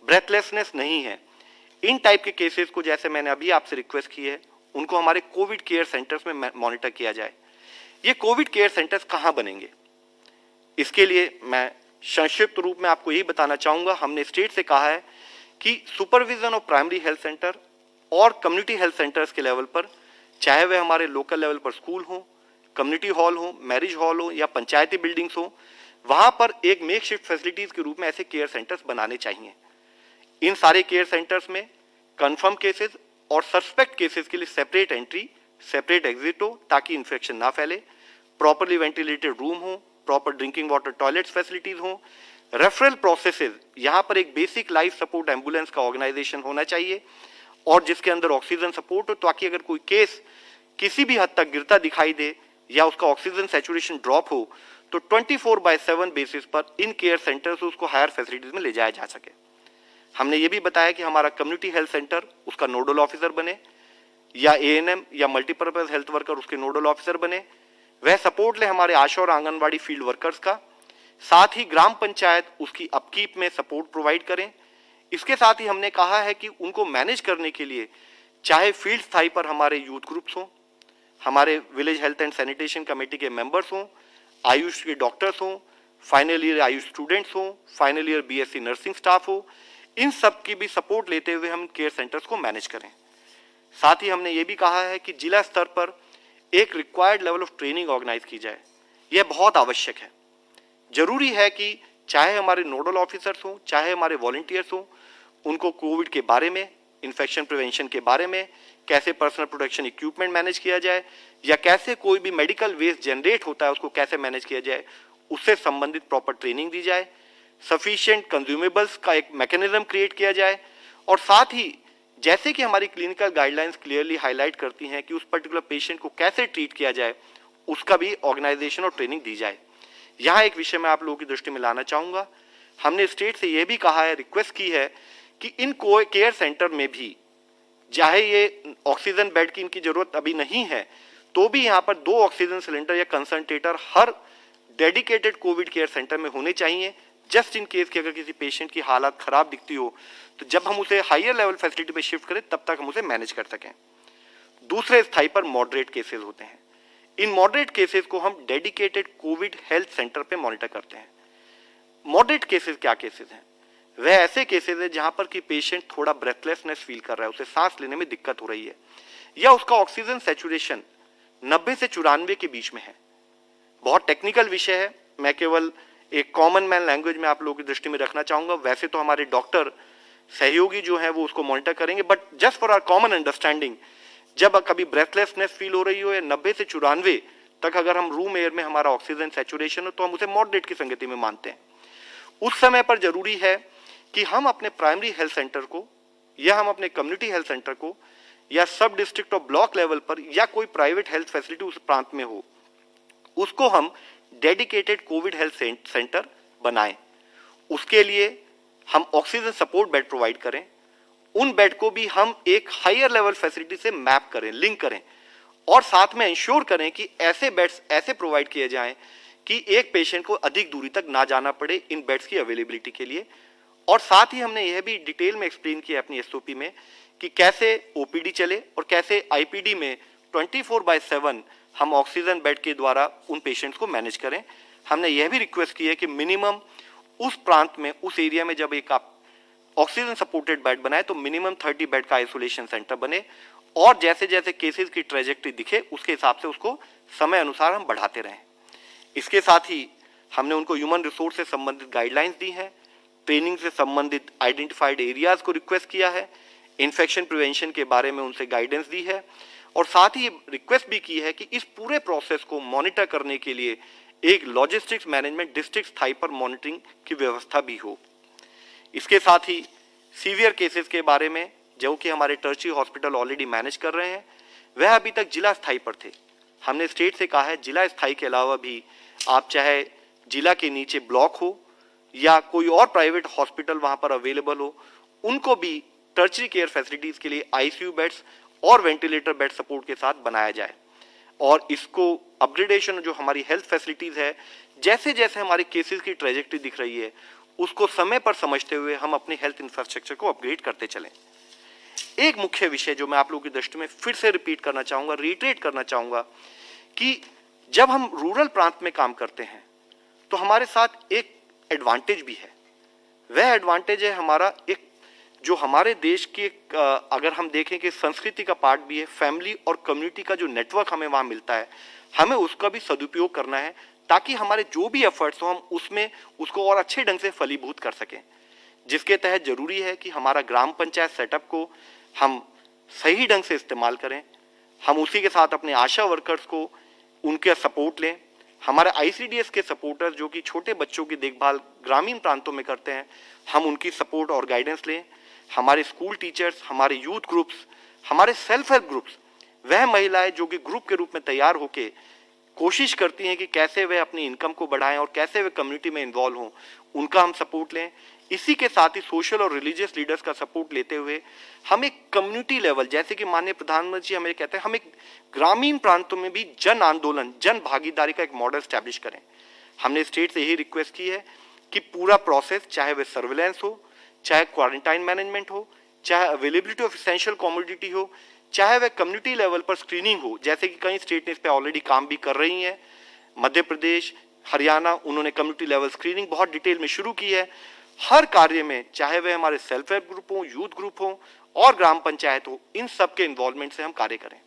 ब्रेथलेसनेस नहीं है। इन टाइप के केसेस को, जैसे मैंने अभी आपसे रिक्वेस्ट की है, उनको हमारे कोविड केयर सेंटर्स में मॉनिटर किया जाए। ये कोविड केयर सेंटर्स कहाँ बनेंगे, इसके लिए मैं संक्षिप्त रूप में आपको यही बताना चाहूंगा। हमने स्टेट से कहा है कि supervision of primary health centre और कम्युनिटी हेल्थ सेंटर्स के लेवल पर, चाहे वह हमारे लोकल लेवल पर स्कूल हो, कम्युनिटी हॉल हो, मैरिज हॉल हो या पंचायती बिल्डिंग्स हो, वहां पर एक मेकशिफ्ट फैसिलिटीज के रूप में ऐसे केयर सेंटर्स बनाने चाहिए। इन सारे केयर सेंटर्स में कंफर्म केसेस और सस्पेक्ट केसेस के लिए सेपरेट एंट्री, सेपरेट एग्जिट हो ताकि इन्फेक्शन ना फैले, प्रॉपरली वेंटिलेटेड रूम हो, proper drinking water toilets facilities हो, रेफरल प्रोसेसेस, यहाँ पर एक बेसिक लाइफ सपोर्ट एम्बुलेंस का ऑर्गेनाइजेशन होना चाहिए और जिसके अंदर ऑक्सीजन सपोर्ट हो, ताकि अगर कोई केस किसी भी हद तक गिरता दिखाई दे या उसका ऑक्सीजन सैचुरेशन ड्रॉप हो तो 24/7 बेसिस पर इन केयर सेंटर से उसको हायर फैसिलिटीज में ले जाया जा सके। हमने ये भी बताया कि हमारा कम्युनिटी हेल्थ सेंटर उसका नोडल ऑफिसर बने या एएनएम या मल्टीपर्पज हेल्थ वर्कर उसके नोडल ऑफिसर बने, वह सपोर्ट ले हमारे आशा और आंगनवाड़ी फील्ड वर्कर्स का। साथ ही ग्राम पंचायत उसकी अपकीप में सपोर्ट प्रोवाइड करें। इसके साथ ही हमने कहा है कि उनको मैनेज करने के लिए चाहे फील्ड स्थाई पर हमारे यूथ ग्रुप्स हों, हमारे village health and sanitation committee के मेंबर्स हों, आयुष के डॉक्टर्स हों, फाइनल ईयर आयुष स्टूडेंट्स हों, final year BSc nursing staff हो, इन सब की भी सपोर्ट लेते हुए हम केयर सेंटर्स को मैनेज करें। साथ ही हमने ये भी कहा है कि जिला स्तर पर एक required level of training organise की जाए। यह बहुत आवश्यक है। जरूरी है कि चाहे हमारे नोडल ऑफिसर्स हों, चाहे हमारे वॉलंटियर्स हों, उनको कोविड के बारे में, इन्फेक्शन प्रिवेंशन के बारे में, कैसे पर्सनल प्रोटेक्शन इक्विपमेंट मैनेज किया जाए या कैसे कोई भी मेडिकल वेस्ट जनरेट होता है उसको कैसे मैनेज किया जाए, उससे संबंधित प्रॉपर ट्रेनिंग दी जाए। सफिशिएंट कंज्यूमेबल्स का एक मैकेनिज्म क्रिएट किया जाए और साथ ही जैसे कि हमारी क्लिनिकल गाइडलाइंस क्लियरली हाईलाइट करती हैं कि उस पर्टिकुलर पेशेंट को कैसे ट्रीट किया जाए, उसका भी ऑर्गेनाइजेशन और ट्रेनिंग दी जाए। यहाँ एक विषय मैं आप लोगों की दृष्टि में लाना चाहूँगा। हमने स्टेट से यह भी कहा है, रिक्वेस्ट की है कि इन केयर सेंटर में भी, चाहे ये ऑक्सीजन बेड की इनकी जरूरत अभी नहीं है, तो भी यहाँ पर 2 ऑक्सीजन सिलेंडर या कंसंट्रेटर हर डेडिकेटेड कोविड केयर सेंटर में होने चाहिए, जस्ट इन केस कि अगर किसी पेशेंट की हालत खराब दिखती हो तो जब हम उसे हायर लेवल फैसिलिटी पे शिफ्ट करें तब तक हम उसे मैनेज कर सकें। दूसरे स्थाई पर मॉडरेट केसेस होते हैं। इन मॉडरेट केसेस को हम डेडिकेटेड कोविड हेल्थ सेंटर पे मॉनिटर करते हैं। मॉडरेट केसेस क्या केसेस हैं? वह ऐसे केसेस है जहां पर कि पेशेंट थोड़ा ब्रेथलेसनेस फील कर रहा है, उसे सांस लेने में दिक्कत हो रही है, या उसका ऑक्सीजन सैचुरेशन 90 से 94 के बीच में है। बहुत टेक्निकल विषय है, मैं केवल एक कॉमन मैन लैंग्वेज में आप लोगों की दृष्टि में रखना चाहूंगा। वैसे तो हमारे डॉक्टर सहयोगी जो है वो उसको मॉनिटर करेंगे, but just for our common understanding, जब कभी ब्रेथलेसनेस फील हो रही हो या 90 से 94 तक अगर हम रूम एयर में हमारा ऑक्सीजन सैचुरेशन हो तो हम उसे मॉडरेट की संगति में मानते हैं। उस समय पर जरूरी है कि हम अपने प्राइमरी हेल्थ सेंटर को या हम अपने कम्युनिटी हेल्थ सेंटर को या सब डिस्ट्रिक्ट और ब्लॉक लेवल पर या कोई प्राइवेट हेल्थ फैसिलिटी उस प्रांत में हो, उसको हम डेडिकेटेड कोविड हेल्थ सेंटर बनाएं। उसके लिए हम ऑक्सीजन सपोर्ट बेड प्रोवाइड करें, उन बेड को भी हम एक हायर लेवल फैसिलिटी से मैप करें, लिंक करें, और साथ में इंश्योर करें कि ऐसे बेड्स ऐसे प्रोवाइड किए जाएं कि एक पेशेंट को अधिक दूरी तक ना जाना पड़े इन बेड्स की अवेलेबिलिटी के लिए। और साथ ही हमने यह भी डिटेल में एक्सप्लेन किया अपनी एसओपी में कि कैसे ओपीडी चले और कैसे आईपीडी में 24/7 हम ऑक्सीजन बेड के द्वारा उन पेशेंट्स को मैनेज करें। हमने यह भी रिक्वेस्ट की है कि मिनिमम उस प्रांत में, उस एरिया में जब एक आप ऑक्सीजन सपोर्टेड बेड बनाए तो मिनिमम 30 बेड का आइसोलेशन सेंटर बने, और जैसे जैसे केसेस की ट्रेजेक्टरी दिखे उसके हिसाब से उसको समय अनुसार हम बढ़ाते रहें। इसके साथ ही हमने उनको ह्यूमन रिसोर्स से संबंधित गाइडलाइंस दी हैं, ट्रेनिंग से संबंधित आइडेंटिफाइड एरियाज को रिक्वेस्ट किया है, इन्फेक्शन प्रिवेंशन के बारे में उनसे गाइडेंस दी है, और साथ ही रिक्वेस्ट भी की है कि इस पूरे प्रोसेस को मॉनिटर करने के लिए एक लॉजिस्टिक्स मैनेजमेंट डिस्ट्रिक्ट स्थाई पर मॉनिटरिंग की व्यवस्था भी हो। इसके साथ ही सीवियर केसेस के बारे में जो कि हमारे टर्चरी हॉस्पिटल ऑलरेडी मैनेज कर रहे हैं, वह अभी तक जिला स्थाई पर थे। हमने स्टेट से कहा है जिला स्थाई के अलावा भी आप चाहे जिला के नीचे ब्लॉक हो या कोई और प्राइवेट हॉस्पिटल वहां पर अवेलेबल हो, उनको भी टर्चरी केयर फैसिलिटीज के लिए आईसीयू बेड्स और वेंटिलेटर बेड सपोर्ट के साथ बनाया जाए। और इसको अपग्रेडेशन जो हमारी हेल्थ फैसिलिटीज है, जैसे जैसे हमारे केसेस की ट्रेजेक्टरी दिख रही है, उसको समय पर समझते हुए हम अपने हेल्थ इंफ्रास्ट्रक्चर को अपग्रेड करते चलें। एक मुख्य विषय जो मैं आप लोगों की दृष्टि में फिर से रिपीट करना चाहूंगा, रीट्रेट करना चाहूंगा, कि जब हम रूरल प्रांत में काम करते हैं तो हमारे साथ एक एडवांटेज भी है। वह एडवांटेज है हमारा एक, जो हमारे देश के अगर हम देखें कि संस्कृति का पार्ट भी है, फैमिली और कम्युनिटी का जो नेटवर्क हमें वहां मिलता है, हमें उसका भी सदुपयोग करना है ताकि हमारे जो भी एफर्ट्स हो हम उसमें उसको और अच्छे ढंग से फलीभूत कर सकें। जिसके तहत जरूरी है कि हमारा ग्राम पंचायत सेटअप को हम सही ढंग से इस्तेमाल करें, हम उसी के साथ अपने आशा वर्कर्स को उनके सपोर्ट लें, हमारे आईसीडीएस के सपोर्टर्स जो कि छोटे बच्चों की देखभाल ग्रामीण प्रांतों में करते हैं, हम उनकी सपोर्ट और गाइडेंस लें, हमारे स्कूल टीचर्स, हमारे यूथ ग्रुप्स, हमारे सेल्फ हेल्प ग्रुप्स, वह महिलाएं जो कि ग्रुप के रूप में तैयार होकर कोशिश करती हैं कि कैसे वे अपनी इनकम को बढ़ाएं और कैसे वे कम्युनिटी में इन्वॉल्व हों, उनका हम सपोर्ट लें। इसी के साथ ही सोशल और रिलीजियस लीडर्स का सपोर्ट लेते हुए हम एक कम्युनिटी लेवल, जैसे कि माननीय प्रधानमंत्री जी हमें कहते हैं, हम एक ग्रामीण प्रांतों में भी जन आंदोलन, जन भागीदारी का एक मॉडल स्टैब्लिश करें। हमने स्टेट से यही रिक्वेस्ट की है कि पूरा प्रोसेस, चाहे वह सर्विलेंस हो, चाहे क्वारंटाइन मैनेजमेंट हो, चाहे अवेलेबिलिटी ऑफ एसेंशियल कमोडिटी हो, चाहे वह कम्युनिटी लेवल पर स्क्रीनिंग हो, जैसे कि कई स्टेट ने इस पर ऑलरेडी काम भी कर रही हैं, मध्य प्रदेश, हरियाणा, उन्होंने कम्युनिटी लेवल स्क्रीनिंग बहुत डिटेल में शुरू की है। हर कार्य में, चाहे वह हमारे सेल्फ हेल्प ग्रुप हो, यूथ ग्रुप हो और ग्राम पंचायत हो, इन सब के इन्वॉल्वमेंट से हम कार्य करें।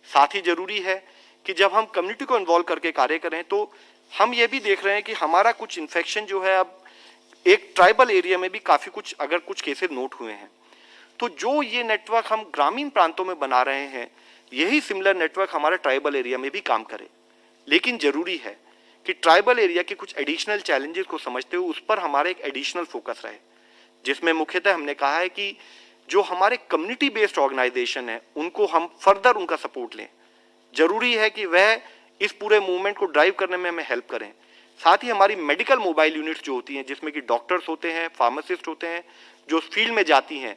साथ ही जरूरी है कि जब हम कम्युनिटी को इन्वॉल्व करके कार्य करें तो हम ये भी देख रहे हैं कि हमारा कुछ इन्फेक्शन जो है, अब एक ट्राइबल एरिया में भी काफी कुछ अगर कुछ केसेस नोट हुए हैं, तो जो ये नेटवर्क हम ग्रामीण प्रांतों में बना रहे हैं, यही सिमिलर नेटवर्क हमारे ट्राइबल एरिया में भी काम करे। लेकिन जरूरी है कि ट्राइबल एरिया के कुछ एडिशनल चैलेंजेस को समझते हुए उस पर हमारा एक एडिशनल फोकस रहे, जिसमें मुख्यतः हमने कहा है कि जो हमारे कम्युनिटी बेस्ड ऑर्गेनाइजेशन है उनको हम फर्दर उनका सपोर्ट लें। जरूरी है कि वह इस पूरे मूवमेंट को ड्राइव करने में हमें हेल्प करें। साथ ही हमारी मेडिकल मोबाइल यूनिट्स जो होती हैं, जिसमें कि डॉक्टर्स होते हैं, फार्मासिस्ट होते हैं, जो फील्ड में जाती हैं,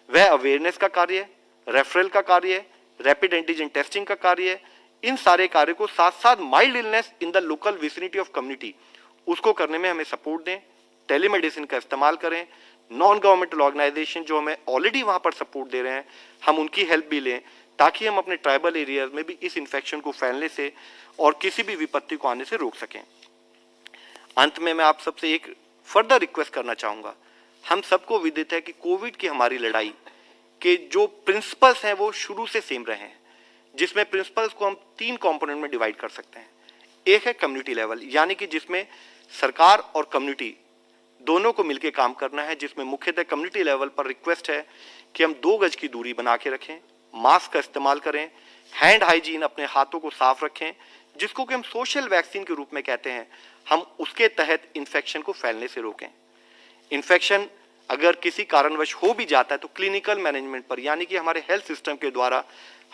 वह अवेयरनेस का कार्य, रेफरल का कार्य, रैपिड एंटीजन टेस्टिंग का कार्य, इन सारे कार्य को साथ साथ mild illness in the local vicinity of community, उसको करने में हमें सपोर्ट दें। टेलीमेडिसिन का इस्तेमाल करें, नॉन गवर्नमेंटल ऑर्गेनाइजेशन जो हमें ऑलरेडी वहाँ पर सपोर्ट दे रहे हैं, हम उनकी हेल्प भी लें, ताकि हम अपने ट्राइबल एरियाज में भी इस इन्फेक्शन को फैलने से और किसी भी विपत्ति को आने से रोक सकें। अंत में मैं आप सबसे एक फर्दर रिक्वेस्ट करना चाहूँगा। हम सबको विदित है कि कोविड की हमारी लड़ाई के जो प्रिंसिपल्स हैं वो शुरू से सेम रहे हैं, जिसमें प्रिंसिपल्स को हम 3 कंपोनेंट में डिवाइड कर सकते हैं। एक है कम्युनिटी लेवल, यानी कि जिसमें सरकार और कम्युनिटी दोनों को मिलकर काम करना है, जिसमें मुख्यतः कम्युनिटी लेवल पर रिक्वेस्ट है कि हम 2 गज की दूरी बना के रखें, मास्क का इस्तेमाल करें, हैंड हाइजीन, अपने हाथों को साफ रखें, जिसको कि हम सोशल वैक्सीन के रूप में कहते हैं, हम उसके तहत इन्फेक्शन को फैलने से रोकें। इन्फेक्शन अगर किसी कारणवश हो भी जाता है तो क्लिनिकल मैनेजमेंट पर, यानी कि हमारे हेल्थ सिस्टम के द्वारा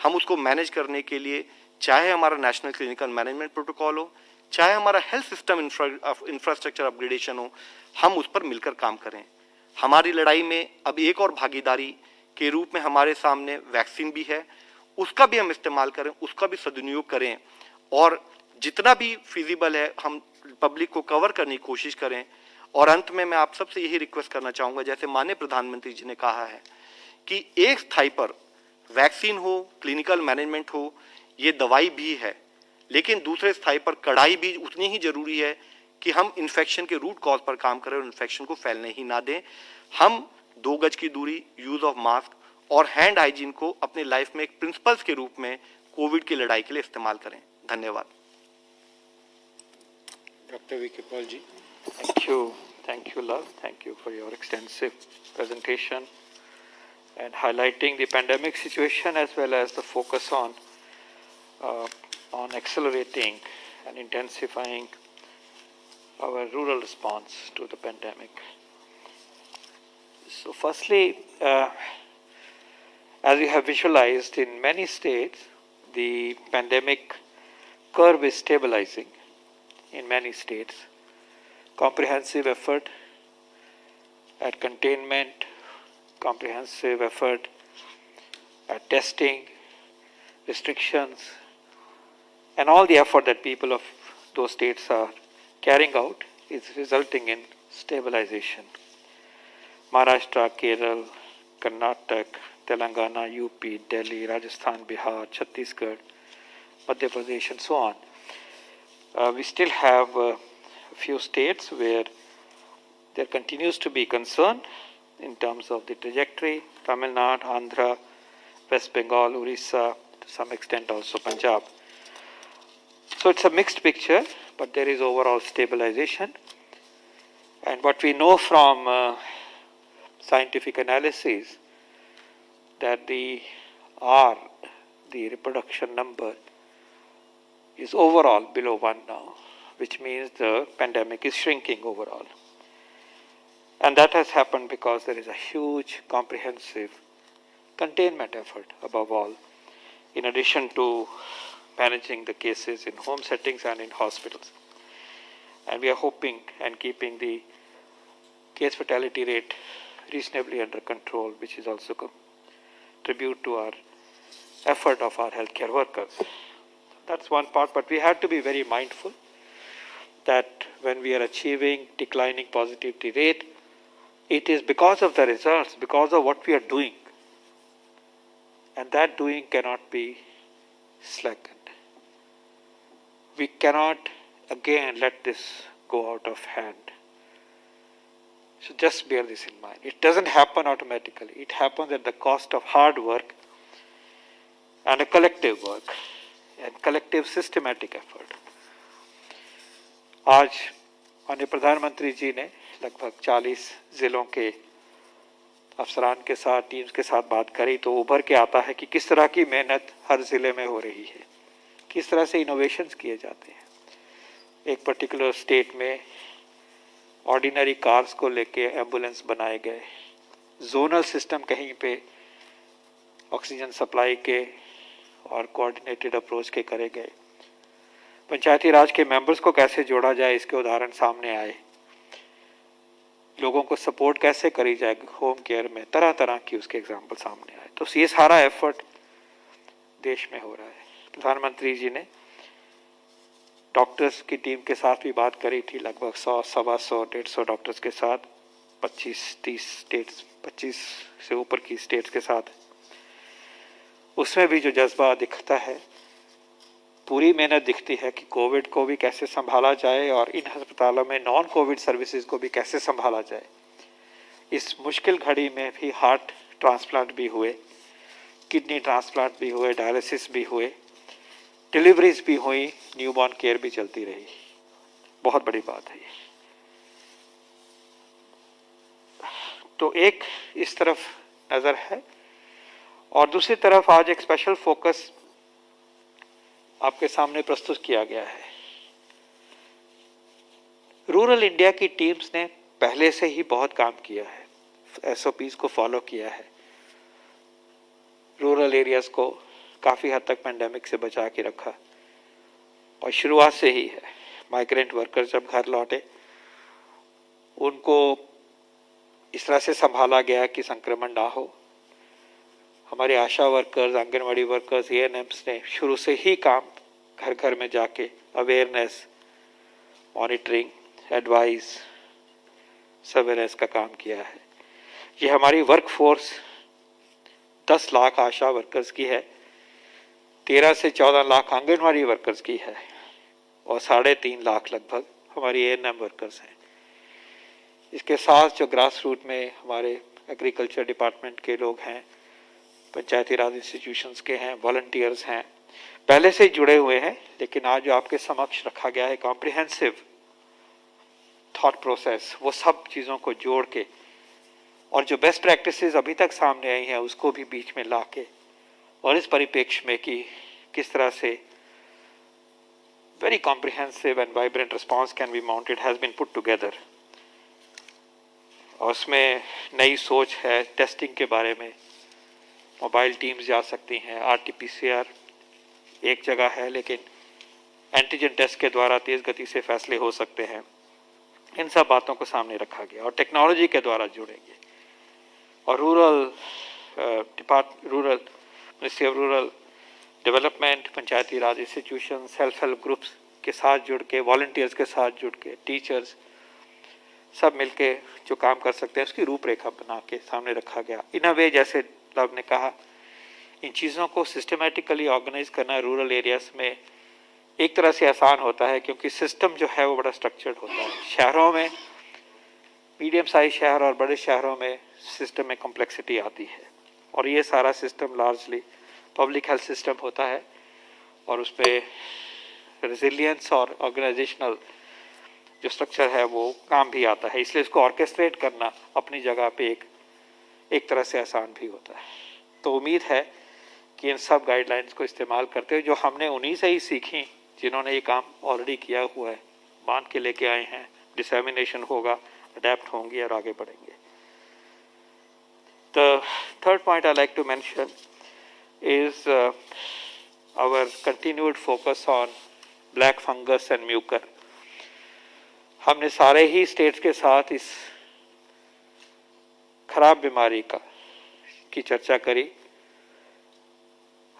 हम उसको मैनेज करने के लिए, चाहे हमारा नेशनल क्लिनिकल मैनेजमेंट प्रोटोकॉल हो, चाहे हमारा हेल्थ सिस्टम इंफ्रास्ट्रक्चर अपग्रेडेशन हो, हम उस पर मिलकर काम करें। हमारी लड़ाई में अब एक और भागीदारी के रूप में हमारे सामने वैक्सीन भी है, उसका भी हम इस्तेमाल करें, उसका भी सदुपयोग करें और जितना भी फिजिबल है हम पब्लिक को कवर करने की कोशिश करें। और अंत में मैं आप सबसे यही रिक्वेस्ट करना चाहूँगा, जैसे माननीय प्रधानमंत्री जी ने कहा है कि एक स्थाई पर वैक्सीन हो, क्लिनिकल मैनेजमेंट हो, ये दवाई भी है, लेकिन दूसरे स्थाई पर कड़ाई भी उतनी ही जरूरी है कि हम इन्फेक्शन के रूट कॉज पर काम करें और इन्फेक्शन को फैलने ही ना दें। हम 2 गज की दूरी, यूज ऑफ मास्क और हैंड हाइजीन को अपने लाइफ में एक प्रिंसिपल्स के रूप में कोविड की लड़ाई के लिए इस्तेमाल करें। धन्यवाद। Dr. V.K. Paul ji. Thank you, Love. Thank you for your extensive presentation and highlighting the pandemic situation as well as the focus on accelerating and intensifying our rural response to the pandemic. So, firstly, as you have visualized, in many states, the pandemic curve is stabilizing. In many states, comprehensive effort at containment, comprehensive effort at testing, restrictions, and all the effort that people of those states are carrying out is resulting in stabilization. Maharashtra, Kerala, Karnataka, Telangana, UP, Delhi, Rajasthan, Bihar, Chhattisgarh, Madhya Pradesh, and so on. We still have a few states where there continues to be concern in terms of the trajectory: Tamil Nadu, Andhra, West Bengal, Orissa, to some extent also Punjab. So it's a mixed picture, but there is overall stabilization. And what we know from scientific analysis, that the reproduction number, is overall below 1 now, which means the pandemic is shrinking overall. And that has happened because there is a huge comprehensive containment effort above all, in addition to managing the cases in home settings and in hospitals. And we are hoping and keeping the case fatality rate reasonably under control, which is also a tribute to our effort of our healthcare workers. That's one part, but we have to be very mindful that when we are achieving declining positivity rate, it is because of the results, because of what we are doing. And that doing cannot be slackened. We cannot again let this go out of hand. So just bear this in mind. It doesn't happen automatically. It happens at the cost of hard work and a collective work and collective systematic effort. आज माननीय प्रधानमंत्री जी ने लगभग 40 जिलों के अफसरान के साथ, टीम्स के साथ बात करी, तो उभर के आता है कि किस तरह की मेहनत हर ज़िले में हो रही है, किस तरह से इनोवेशंस किए जाते हैं। एक पर्टिकुलर स्टेट में ऑर्डिनरी कार्स को लेके एम्बुलेंस बनाए गए, जोनल सिस्टम कहीं पे ऑक्सीजन सप्लाई के और कोऑर्डिनेटेड अप्रोच के करे गए, पंचायती राज के मेंबर्स को कैसे जोड़ा जाए इसके उदाहरण सामने आए, लोगों को सपोर्ट कैसे करी जाए होम केयर में, तरह तरह की उसके एग्जाम्पल सामने आए। तो ये सारा एफर्ट देश में हो रहा है। प्रधानमंत्री जी ने डॉक्टर्स की टीम के साथ भी बात करी थी, लगभग 100, 125, 150 डॉक्टर्स के साथ, 25-30 स्टेट्स, 25 से ऊपर की स्टेट्स के साथ। उसमें भी जो जज्बा दिखता है, पूरी मेहनत दिखती है कि कोविड को भी कैसे संभाला जाए और इन अस्पतालों में नॉन कोविड सर्विसेज को भी कैसे संभाला जाए। इस मुश्किल घड़ी में भी हार्ट ट्रांसप्लांट भी हुए, किडनी ट्रांसप्लांट भी हुए, डायलिसिस भी हुए, डिलीवरीज भी हुई, न्यूबॉर्न केयर भी चलती रही। बहुत बड़ी बात है ये। तो एक इस तरफ नज़र है, और दूसरी तरफ आज एक स्पेशल फोकस आपके सामने प्रस्तुत किया गया है। रूरल इंडिया की टीम्स ने पहले से ही बहुत काम किया है, एसओपीज को फॉलो किया है, रूरल एरियाज को काफ़ी हद तक पेंडेमिक से बचा के रखा, और शुरुआत से ही है। माइग्रेंट वर्कर्स जब घर लौटे, उनको इस तरह से संभाला गया कि संक्रमण ना हो। हमारे आशा वर्कर्स, आंगनवाड़ी वर्कर्स, एएनएम्स ने शुरू से ही काम घर घर में जाके अवेयरनेस, मॉनिटरिंग, एडवाइस, सर्वेलेंस का काम किया है। ये हमारी वर्कफोर्स 10 लाख आशा वर्कर्स की है, 13 से 14 लाख आंगनवाड़ी वर्कर्स की है, और 3.5 लाख लगभग हमारी एएनएम वर्कर्स हैं। इसके साथ जो ग्रास रूट में हमारे एग्रीकल्चर डिपार्टमेंट के लोग हैं, पंचायती राज इंस्टीट्यूशंस के हैं, वॉलंटियर्स हैं, पहले से ही जुड़े हुए हैं। लेकिन आज जो आपके समक्ष रखा गया है कॉम्प्रिहेंसिव थॉट प्रोसेस, वो सब चीज़ों को जोड़ के और जो बेस्ट प्रैक्टिसेस अभी तक सामने आई हैं उसको भी बीच में ला के, और इस परिप्रेक्ष्य में कि किस तरह से very comprehensive and vibrant response can be mounted has been put together. और उसमें नई सोच है टेस्टिंग के बारे में। मोबाइल टीम्स जा सकती हैं, RT-PCR एक जगह है, लेकिन एंटीजन टेस्ट के द्वारा तेज़ गति से फैसले हो सकते हैं। इन सब बातों को सामने रखा गया और टेक्नोलॉजी के द्वारा जुड़ेंगे। और rural ministry of rural development, Panchayati Raj institution, self help groups के साथ जुड़ के, वॉलंटियर्स के साथ जुड़ के, टीचर्स सब मिलके जो काम कर सकते हैं उसकी रूपरेखा बना के सामने रखा गया। इन अ वे, जैसे लव ने कहा, इन चीज़ों को सिस्टमेटिकली ऑर्गेनाइज करना रूरल एरियाज में एक तरह से आसान होता है, क्योंकि सिस्टम जो है वो बड़ा स्ट्रक्चर्ड होता है। शहरों में, मीडियम साइज शहर और बड़े शहरों में सिस्टम में कॉम्प्लेक्सिटी आती है, और ये सारा system largely public health system होता है, और उस पर रेजिलियंस और ऑर्गेनाइजेशनल जो स्ट्रक्चर है वो काम भी आता है। इसलिए इसको ऑर्केस्ट्रेट करना अपनी जगह पे एक तरह से आसान भी होता है। तो उम्मीद है कि इन सब गाइडलाइंस को इस्तेमाल करते हुए, जो हमने उन्हीं से ही सीखी जिन्होंने ये काम ऑलरेडी किया हुआ है, बांध के लेके आए हैं, डिसेमिनेशन होगा, अडेप्ट होंगे और आगे बढ़ेंगे। The third point I like to mention is our continued focus on black fungus and mucor. हमने सारे ही स्टेट्स के साथ इस खराब बीमारी की चर्चा करी।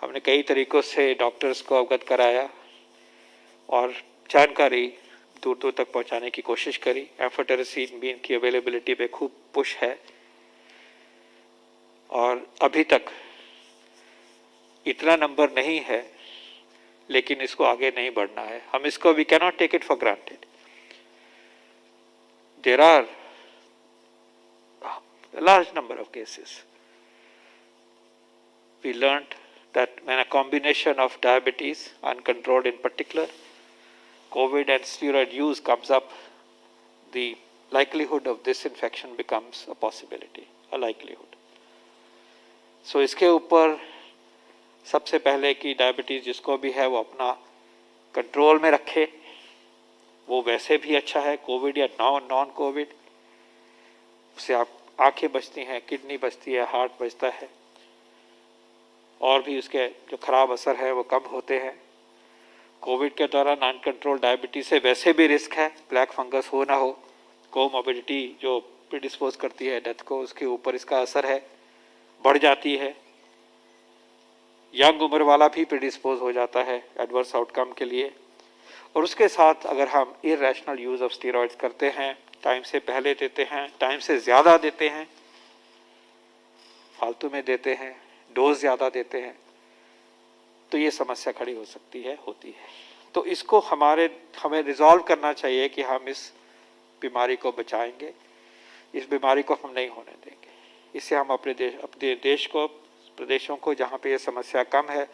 हमने कई तरीकों से डॉक्टर्स को अवगत कराया और जानकारी दूर दूर तक पहुंचाने की कोशिश करी। एम्फोटेरेसीन बीन की अवेलेबिलिटी पे खूब पुश है, और अभी तक इतना नंबर नहीं है, लेकिन इसको आगे नहीं बढ़ना है। हम इसको we cannot take it for granted. There are a large number of cases. We learned that when a combination of diabetes, uncontrolled in particular, COVID and steroid use comes up, the likelihood of this infection becomes a possibility, a likelihood. So इसके ऊपर सबसे पहले कि diabetes जिसको भी है वो अपना कंट्रोल में रखे। वो वैसे भी अच्छा है, कोविड या नॉन कोविड, उससे आप आंखें बचती हैं, किडनी बचती है, हार्ट बचता है, और भी उसके जो खराब असर है वो कम होते हैं। कोविड के दौरान अनकंट्रोल डायबिटीज से वैसे भी रिस्क है, ब्लैक फंगस हो ना हो, कोमोबिडिटी जो प्रीडिस्पोज करती है डेथ को, उसके ऊपर इसका असर है, बढ़ जाती है। यंग उम्र वाला भी प्रीडिस्पोज हो जाता है एडवर्स आउटकम के लिए। और उसके साथ अगर हम इरेशनल यूज़ ऑफ स्टेरॉइड्स करते हैं, टाइम से पहले देते हैं, टाइम से ज़्यादा देते हैं, फालतू में देते हैं, डोज ज़्यादा देते हैं, तो ये समस्या खड़ी हो सकती है, होती है। तो इसको हमें रिजॉल्व करना चाहिए कि हम इस बीमारी को बचाएंगे, इस बीमारी को हम नहीं होने देंगे। इससे हम अपने देश को, प्रदेशों को जहाँ पे ये समस्या कम है,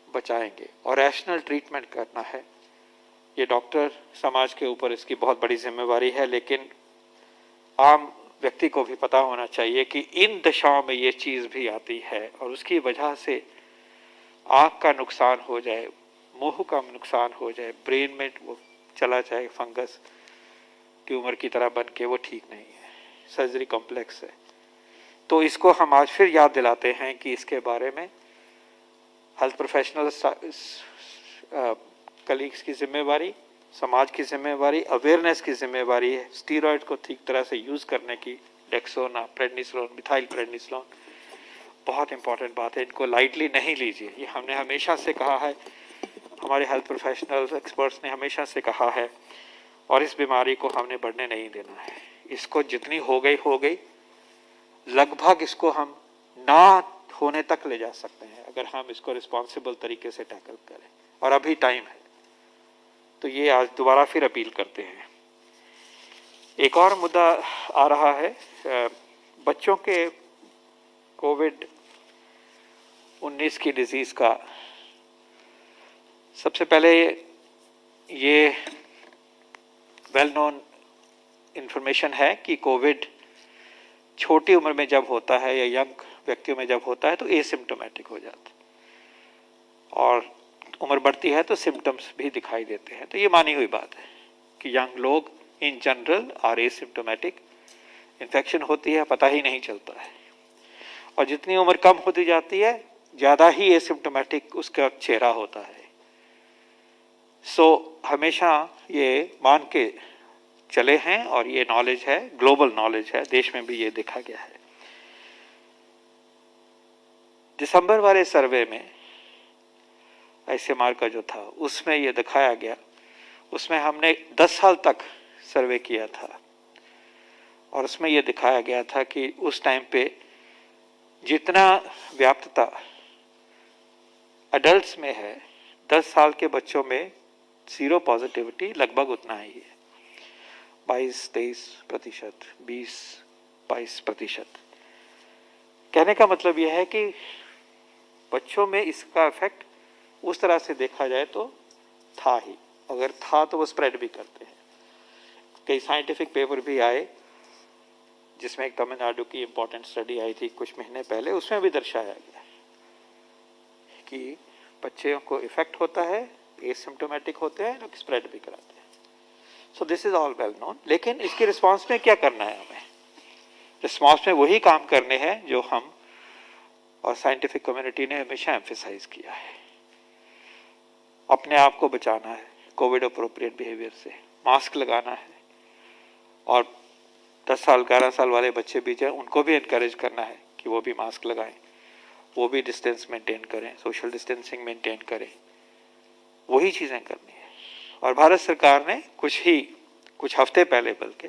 बचाएंगे। और रैशनल ट्रीटमेंट करना है। ये डॉक्टर समाज के ऊपर इसकी बहुत बड़ी जिम्मेवारी है, लेकिन आम व्यक्ति को भी पता होना चाहिए कि इन दशाओं में ये चीज़ भी आती है और उसकी वजह से आँख का नुकसान हो जाए, मुंह का नुकसान हो जाए, ब्रेन में वो चला जाए फंगस ट्यूमर की तरह बन के, वो ठीक नहीं है, सर्जरी कॉम्प्लेक्स है। तो इसको हम आज फिर याद दिलाते हैं कि इसके बारे में हेल्थ प्रोफेशनल्स, कलीग्स की जिम्मेवारी, समाज की जिम्मेवारी, अवेयरनेस की जिम्मेवारी है। स्टीरॉयड को ठीक तरह से यूज़ करने की, डेक्सोना, प्रेडनिसोलोन, मिथाइल प्रेडनिसोलोन, बहुत इंपॉर्टेंट बात है, इनको लाइटली नहीं लीजिए। ये हमने हमेशा से कहा है, हमारे हेल्थ प्रोफेशनल्स, एक्सपर्ट्स ने हमेशा से कहा है, और इस बीमारी को हमने बढ़ने नहीं देना है। इसको जितनी हो गई, लगभग इसको हम ना होने तक ले जा सकते हैं अगर हम इसको रिस्पॉन्सिबल तरीके से टैकल करें, और अभी टाइम है। तो ये आज दोबारा फिर अपील करते हैं। एक और मुद्दा आ रहा है, बच्चों के कोविड-19 की डिजीज़ का। सबसे पहले ये वेल नोन इन्फॉर्मेशन है कि कोविड छोटी उम्र में जब होता है या यंग व्यक्तियों में जब होता है तो एसिम्प्टोमेटिक हो जाता है, और उम्र बढ़ती है तो सिम्टम्स भी दिखाई देते हैं। तो ये मानी हुई बात है कि यंग लोग in general R asymptomatic, infection होती है पता ही नहीं चलता है, और जितनी उम्र कम होती जाती है ज़्यादा ही एसिम्प्टोमेटिक उसका चेहरा होता है। हमेशा ये मान के चले हैं, और ये नॉलेज है, ग्लोबल नॉलेज है, देश में भी ये देखा गया है। दिसंबर वाले सर्वे में ICMR का जो था, उसमें ये दिखाया गया, उसमें हमने 10 साल तक सर्वे किया था, और उसमें ये दिखाया गया था कि उस टाइम पे जितना व्याप्तता अडल्ट्स में है, 10 साल के बच्चों में जीरो पॉजिटिविटी लगभग उतना ही है, 22-23%, 20-22%। कहने का मतलब यह है कि बच्चों में इसका इफेक्ट उस तरह से देखा जाए तो था ही, अगर था तो वो स्प्रेड भी करते हैं। कई साइंटिफिक पेपर भी आए, जिसमें एक तमिलनाडु की इम्पोर्टेंट स्टडी आई थी कुछ महीने पहले, उसमें भी दर्शाया गया कि बच्चों को इफेक्ट होता है, एसिम्प्टोमेटिक होते हैं, लोग स्प्रेड भी कराते हैं। So this is all well known. लेकिन इसकी रिस्पांस में क्या करना है हमें? रिस्पांस में वही काम करने हैं जो हम और साइंटिफिक कम्युनिटी ने हमेशा एम्फेसाइज किया है। अपने आप को बचाना है कोविड अप्रोप्रिएट बिहेवियर से, मास्क लगाना है, और 10 साल 11 साल वाले बच्चे भी जो उनको भी इनकरेज करना है कि वो भी मास्क लगाएं, वो भी डिस्टेंस मेंटेन करें, सोशल डिस्टेंसिंग मेंटेन करें, वही चीज़ें करनी है। और भारत सरकार ने कुछ हफ्ते पहले बल्कि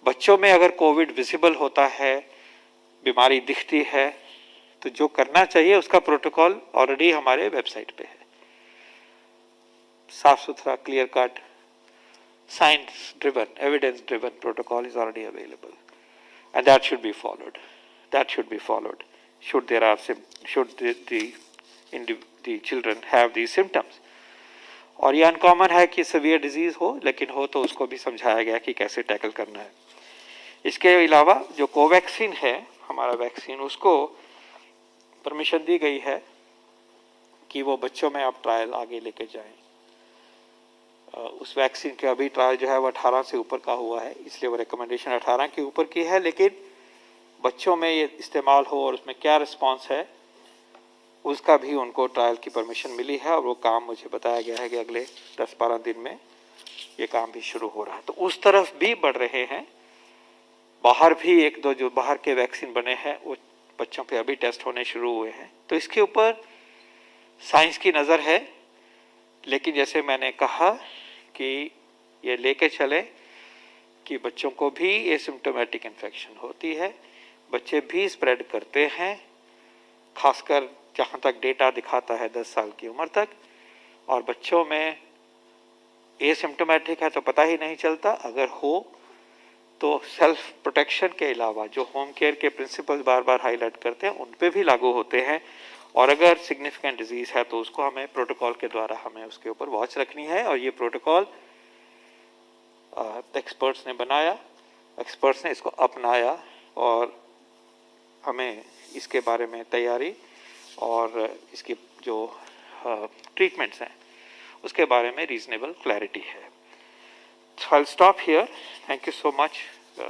बच्चों में अगर कोविड विजिबल होता है, बीमारी दिखती है, तो जो करना चाहिए उसका प्रोटोकॉल ऑलरेडी हमारे वेबसाइट पे है। साफ सुथरा, clear cut, science driven, evidence driven protocol is already available, and that should be followed. Should the children have these symptoms. और ये अनकॉमन है कि सीवियर डिजीज हो, लेकिन हो तो उसको भी समझाया गया कि कैसे टैकल करना है। इसके अलावा जो कोवैक्सीन है हमारा वैक्सीन, उसको परमिशन दी गई है कि वो बच्चों में आप ट्रायल आगे लेके जाएं। उस वैक्सीन के अभी ट्रायल जो है वो 18 से ऊपर का हुआ है, इसलिए वो रिकमेंडेशन 18 के ऊपर की है, लेकिन बच्चों में ये इस्तेमाल हो और उसमें क्या रिस्पांस है उसका भी उनको ट्रायल की परमिशन मिली है, और वो काम मुझे बताया गया है कि अगले 10-12 दिन में ये काम भी शुरू हो रहा है। तो उस तरफ भी बढ़ रहे हैं। बाहर भी 1-2 जो बाहर के वैक्सीन बने हैं वो बच्चों पे अभी टेस्ट होने शुरू हुए हैं। तो इसके ऊपर साइंस की नज़र है, लेकिन जैसे मैंने कहा कि ये लेके चले कि बच्चों को भी एसिम्प्टोमेटिक इन्फेक्शन होती है, बच्चे भी स्प्रेड करते हैं, खासकर जहाँ तक डेटा दिखाता है 10 साल की उम्र तक, और बच्चों में एसिम्प्टोमेटिक है तो पता ही नहीं चलता, अगर हो तो सेल्फ प्रोटेक्शन के अलावा जो होम केयर के प्रिंसिपल्स बार बार हाईलाइट करते हैं उन पे भी लागू होते हैं, और अगर सिग्निफिकेंट डिजीज है तो उसको हमें प्रोटोकॉल के द्वारा हमें उसके ऊपर वॉच रखनी है, और ये प्रोटोकॉल एक्सपर्ट्स ने बनाया, एक्सपर्ट्स ने इसको अपनाया, और हमें इसके बारे में तैयारी और इसकी जो ट्रीटमेंट्स हैं उसके बारे में रीजनेबल क्लैरिटी है. So I'll stop here. Thank you so much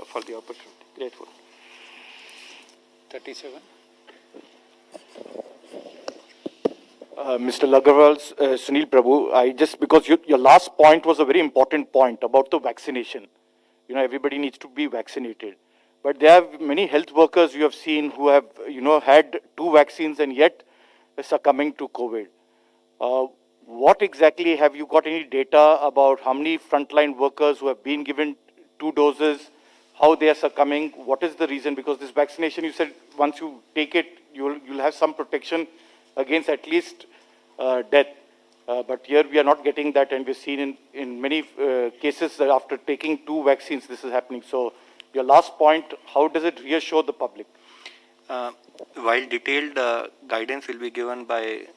for the opportunity. Grateful. 37. Mr. Lagarwal, Sunil Prabhu, because your last point was a very important point about the vaccination. You know, everybody needs to be vaccinated. But there are many health workers you have seen who have, had 2 vaccines and yet succumbing to COVID. What exactly, have you got any data about how many frontline workers who have been given 2 doses, how they are succumbing? What is the reason? Because this vaccination, you said once you take it, you'll have some protection against at least death. But here we are not getting that, and we've seen in many cases that after taking 2 vaccines, this is happening. So your last point, how does it reassure the public? While detailed guidance will be given by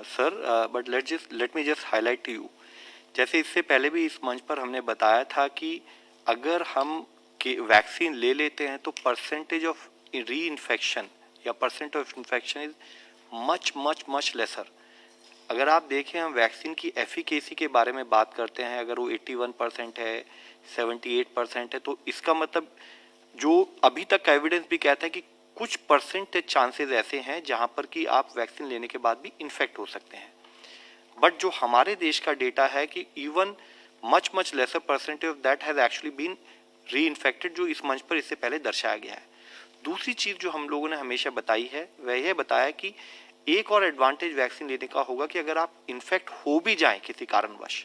sir, but let me just highlight to you. जैसे इससे पहले भी इस मंच पर हमने बताया था कि अगर हम वैक्सीन ले लेते हैं तो परसेंटेज ऑफ री इन्फेक्शन या percent of infection is much laser. अगर आप देखें, हम वैक्सीन की एफिकेसी के बारे में बात करते हैं, अगर वो 81% है, 78% है, तो इसका मतलब जो अभी तक का एविडेंस भी कहता है कि कुछ परसेंटेज चांसेस ऐसे हैं जहां पर कि आप वैक्सीन लेने के बाद भी इन्फेक्ट हो सकते हैं. बट जो हमारे देश का डेटा है कि even much lesser percentage of that has actually been reinfected, जो इस मंच पर इससे पहले दर्शाया गया है. दूसरी चीज जो हम लोगों ने हमेशा बताई है वह यह बताया कि एक और एडवांटेज वैक्सीन लेने का होगा कि अगर आप इन्फेक्ट हो भी जाएं किसी कारणवश,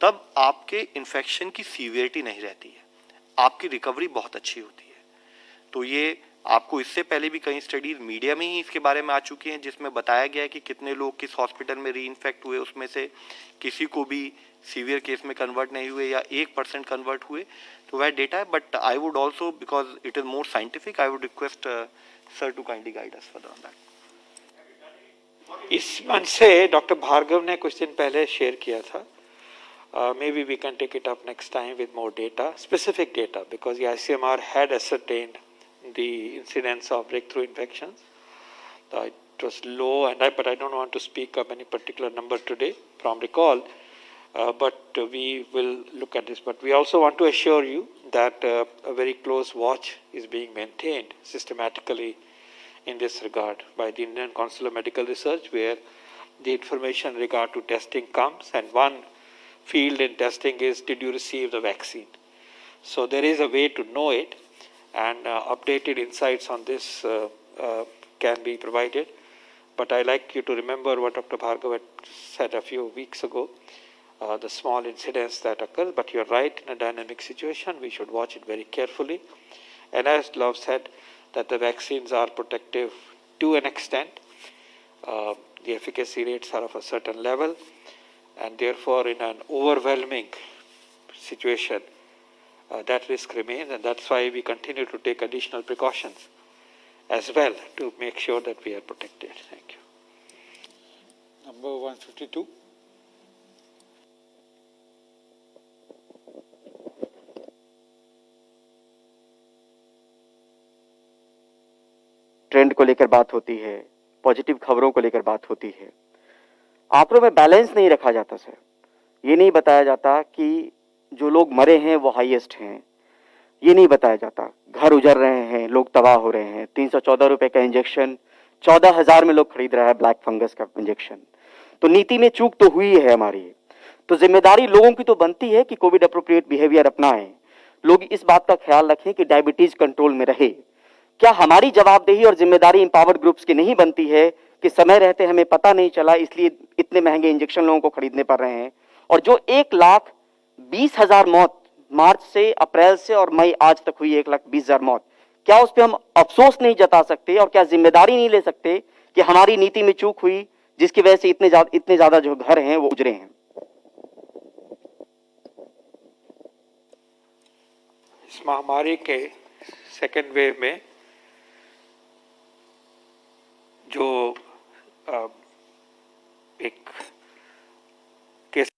तब आपके इन्फेक्शन की सीवियरिटी नहीं रहती है, आपकी रिकवरी बहुत अच्छी होती है. तो ये आपको इससे पहले भी कई स्टडीज मीडिया में ही इसके बारे में आ चुकी हैं जिसमें बताया गया है कि कितने लोग किस हॉस्पिटल में री इन्फेक्ट हुए, उसमें से किसी को भी सीवियर केस में कन्वर्ट नहीं हुए या 1% कन्वर्ट हुए. तो वह डेटा है. But I would also, because it is more scientific, I would request sir to kindly guide us further on that. इस मंच से डॉक्टर भार्गव ने कुछ दिन पहले शेयर किया था. Maybe we can take it up next time with more data, specific data, because the ICMR had ascertained the incidence of breakthrough infections. It was low, but I don't want to speak up any particular number today from recall. But we will look at this. But we also want to assure you that a very close watch is being maintained systematically in this regard by the Indian Council of Medical Research, where the information regard to testing comes, and one field in testing is, did you receive the vaccine? So there is a way to know it, and updated insights on this can be provided. But I like you to remember what Dr. Bhargav had said a few weeks ago, the small incidents that occur. But you're right, in a dynamic situation, we should watch it very carefully. And as Love said, that the vaccines are protective to an extent. The efficacy rates are of a certain level, and therefore in an overwhelming situation, that risk remains, and that's why we continue to take additional precautions as well to make sure that we are protected. Thank you. Number 152. Trend को लेकर बात होती है, positive खबरों को लेकर बात होती है, आंकड़ों में बैलेंस नहीं रखा जाता सर. ये नहीं बताया जाता कि जो लोग मरे हैं वो हाईएस्ट हैं, ये नहीं बताया जाता. घर उजड़ रहे हैं, लोग तबाह हो रहे हैं. 314 रुपए का इंजेक्शन 14,000 में लोग खरीद रहा है, ब्लैक फंगस का इंजेक्शन. तो नीति में चूक तो हुई है हमारी. तो जिम्मेदारी लोगों की तो बनती है कि कोविड अप्रोप्रिएट बिहेवियर अपनाएं. लोग इस बात का ख्याल रखें कि डायबिटीज कंट्रोल में रहे. क्या हमारी जवाबदेही और जिम्मेदारी इंपावर्ड ग्रुप्स की नहीं बनती है कि समय रहते हमें पता नहीं चला, इसलिए इतने महंगे इंजेक्शन लोगों को खरीदने पड़ रहे हैं। और जो 1,20,000 मौत मार्च से, अप्रैल से और मई आज तक हुई 1,20,000 मौत, क्या उस पर हम अफसोस नहीं जता सकते और क्या जिम्मेदारी नहीं ले सकते कि हमारी नीति में चूक हुई जिसकी वजह से इतने ज्यादा जो घर हैं वो उजरे हैं? इस महामारी के सेकेंड वेव में जो एक केसेस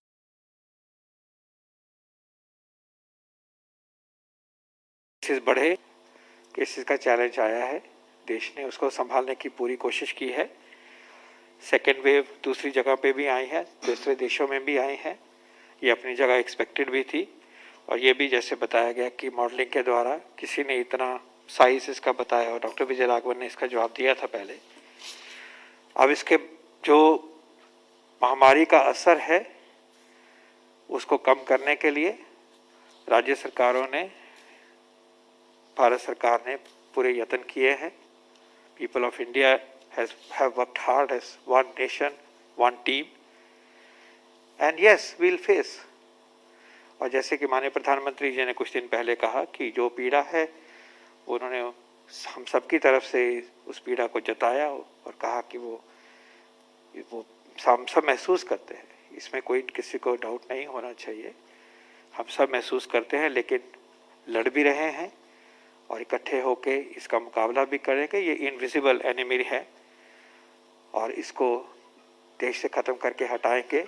बढ़े, केसेस का चैलेंज आया है, देश ने उसको संभालने की पूरी कोशिश की है। सेकेंड वेव दूसरी जगह पे भी आई है, दूसरे देशों में भी आई है, ये अपनी जगह एक्सपेक्टेड भी थी। और ये भी जैसे बताया गया कि मॉडलिंग के द्वारा किसी ने इतना साइज इसका बताया और डॉक्टर विजय राघवन ने इसका जवाब दिया था पहले। अब इसके जो महामारी का असर है उसको कम करने के लिए राज्य सरकारों ने, भारत सरकार ने पूरे यत्न किए हैं। People of India have worked hard as one nation, one team, and yes, we'll face. और जैसे कि माननीय प्रधानमंत्री जी ने कुछ दिन पहले कहा कि जो पीड़ा है उन्होंने हम सबकी तरफ से उस पीड़ा को जताया और कहा कि वो हम सब महसूस करते हैं, इसमें कोई किसी को डाउट नहीं होना चाहिए। हम सब महसूस करते हैं, लेकिन लड़ भी रहे हैं और इकट्ठे होके इसका मुकाबला भी करेंगे। ये इनविजिबल एनिमी है और इसको देश से ख़त्म करके हटाएंगे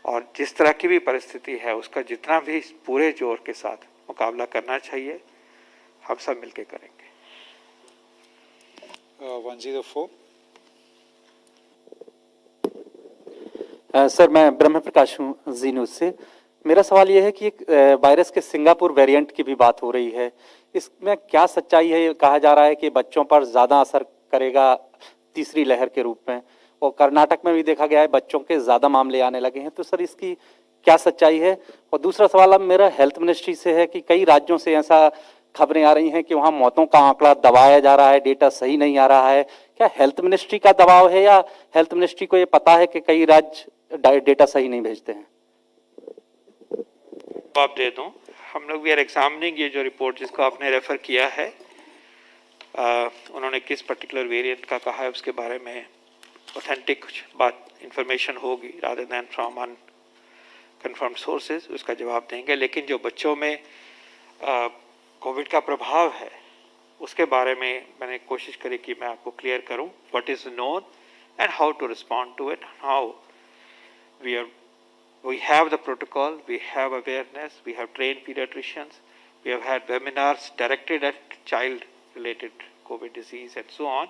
और जिस तरह की भी परिस्थिति है उसका जितना भी पूरे जोर के साथ मुकाबला करना चाहिए, हम सब मिलके करेंगे। 104। सर, मैं ब्रह्म प्रकाश हूँ जी न्यूज़ से। मेरा सवाल यह है कि एक वायरस के सिंगापुर वेरिएंट की भी बात हो रही है, इसमें क्या सच्चाई है? ये कहा जा रहा है कि बच्चों पर ज़्यादा असर करेगा तीसरी लहर के रूप में, और कर्नाटक में भी देखा गया है बच्चों के ज़्यादा मामले आने लगे हैं। तो सर, इसकी क्या सच्चाई है? और दूसरा सवाल अब मेरा हेल्थ मिनिस्ट्री से है कि कई राज्यों से ऐसा खबरें आ रही हैं कि वहाँ मौतों का आंकड़ा दबाया जा रहा है, डेटा सही नहीं आ रहा है। क्या हेल्थ मिनिस्ट्री का दबाव है या हेल्थ मिनिस्ट्री को ये पता है कि कई राज्य डेटा सही नहीं भेजते हैं? जवाब दे दूं, हम लोग वी आर एग्जामिनिंग ये जो रिपोर्ट जिसको आपने रेफर किया है, उन्होंने किस पर्टिकुलर वेरिएंट का कहा है उसके बारे में ऑथेंटिक बात इंफॉर्मेशन होगी rather than from unconfirmed sources, उसका जवाब देंगे। लेकिन जो बच्चों में कोविड का प्रभाव है उसके बारे में मैंने कोशिश करी कि मैं आपको क्लियर करूं what is known and how to respond to it, how we have the protocol, we have awareness, we have trained pediatricians, we have had webinars directed at child related COVID disease and so on.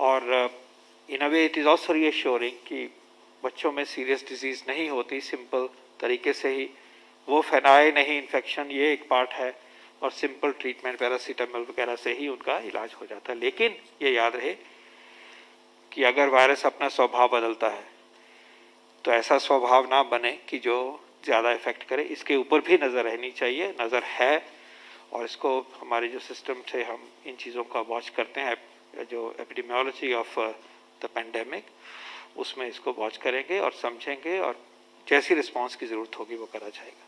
और in a way it is also reassuring कि बच्चों में serious disease नहीं होती, simple तरीके से ही वो फैलाए नहीं इन्फेक्शन, ये एक पार्ट है, और सिंपल ट्रीटमेंट पैरासीटामोल वगैरह से ही उनका इलाज हो जाता है। लेकिन ये याद रहे कि अगर वायरस अपना स्वभाव बदलता है तो ऐसा स्वभाव ना बने कि जो ज़्यादा इफेक्ट करे, इसके ऊपर भी नज़र रहनी चाहिए, नज़र है। और इसको हमारे जो सिस्टम से हम इन चीज़ों का वॉच करते हैं, जो एपिडेमियोलॉजी ऑफ द पेंडेमिक, उसमें इसको वॉच करेंगे और समझेंगे और जैसी रिस्पांस की ज़रूरत होगी वो करा जाएगा।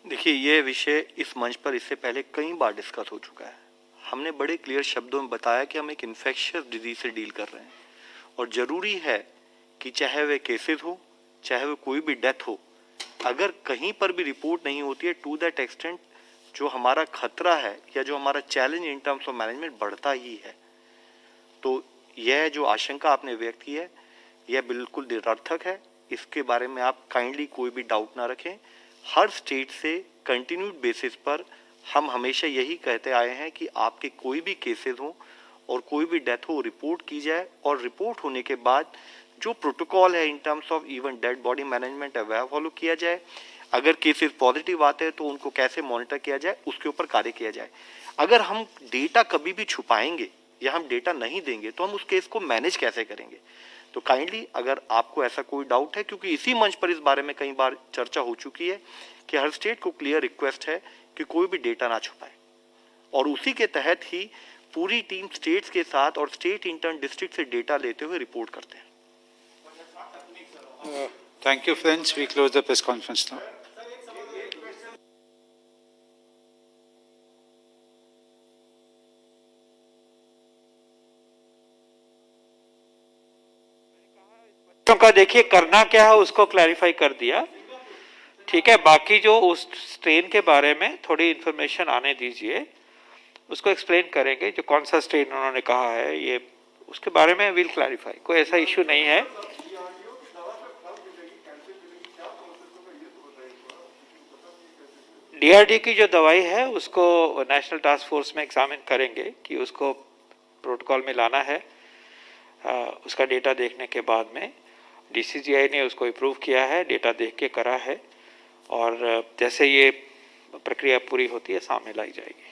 देखिए, ये विषय इस मंच पर इससे पहले कई बार डिस्कस हो चुका है। हमने बड़े क्लियर शब्दों में बताया कि हम एक इन्फेक्शियस डिजीज से डील कर रहे हैं और ज़रूरी है कि चाहे वे केसेस हो, चाहे वो कोई भी डेथ हो, अगर कहीं पर भी रिपोर्ट नहीं होती है, टू दैट एक्सटेंट जो हमारा खतरा है या जो हमारा challenge in terms of management बढ़ता ही है। तो यह जो आशंका आपने व्यक्त की है यह बिल्कुल निरर्थक है, इसके बारे में आप काइंडली कोई भी डाउट ना रखें। हर स्टेट से कंटिन्यूड बेसिस पर हम हमेशा यही कहते आए हैं कि आपके कोई भी केसेस हो और कोई भी डेथ हो, रिपोर्ट की जाए और रिपोर्ट होने के बाद जो प्रोटोकॉल है in terms of even dead body management है वह फॉलो किया जाए। अगर केसेस पॉजिटिव आते हैं तो उनको कैसे मॉनिटर किया जाए उसके ऊपर कार्य किया जाए। अगर हम डेटा कभी भी छुपाएंगे या हम डेटा नहीं देंगे तो हम उस केस को मैनेज कैसे करेंगे? तो काइंडली अगर आपको ऐसा कोई डाउट है, क्योंकि इसी मंच पर इस बारे में कई बार चर्चा हो चुकी है कि हर स्टेट को क्लियर रिक्वेस्ट है कि कोई भी डेटा ना छुपाए और उसी के तहत ही पूरी टीम स्टेट्स के साथ और स्टेट इंटर्न डिस्ट्रिक्ट से डेटा लेते हुए रिपोर्ट करते हैं। Thank you, friends. We close the press conference now. बच्चों का देखिए करना क्या है उसको क्लैरिफाई कर दिया, ठीक है। बाकी जो उस स्ट्रेन के बारे में थोड़ी इन्फॉर्मेशन आने दीजिए, उसको एक्सप्लेन करेंगे। जो कौन सा स्ट्रेन उन्होंने कहा है ये, उसके बारे में विल क्लैरिफाई। कोई ऐसा इश्यू नहीं है। डीआरडी की जो दवाई है उसको नेशनल टास्क फोर्स में एग्जामिन करेंगे कि उसको प्रोटोकॉल में लाना है। उसका डेटा देखने के बाद में डीसीजीआई ने उसको अप्रूव किया है, डेटा देख के करा है, और जैसे ये प्रक्रिया पूरी होती है सामने लाई जाएगी।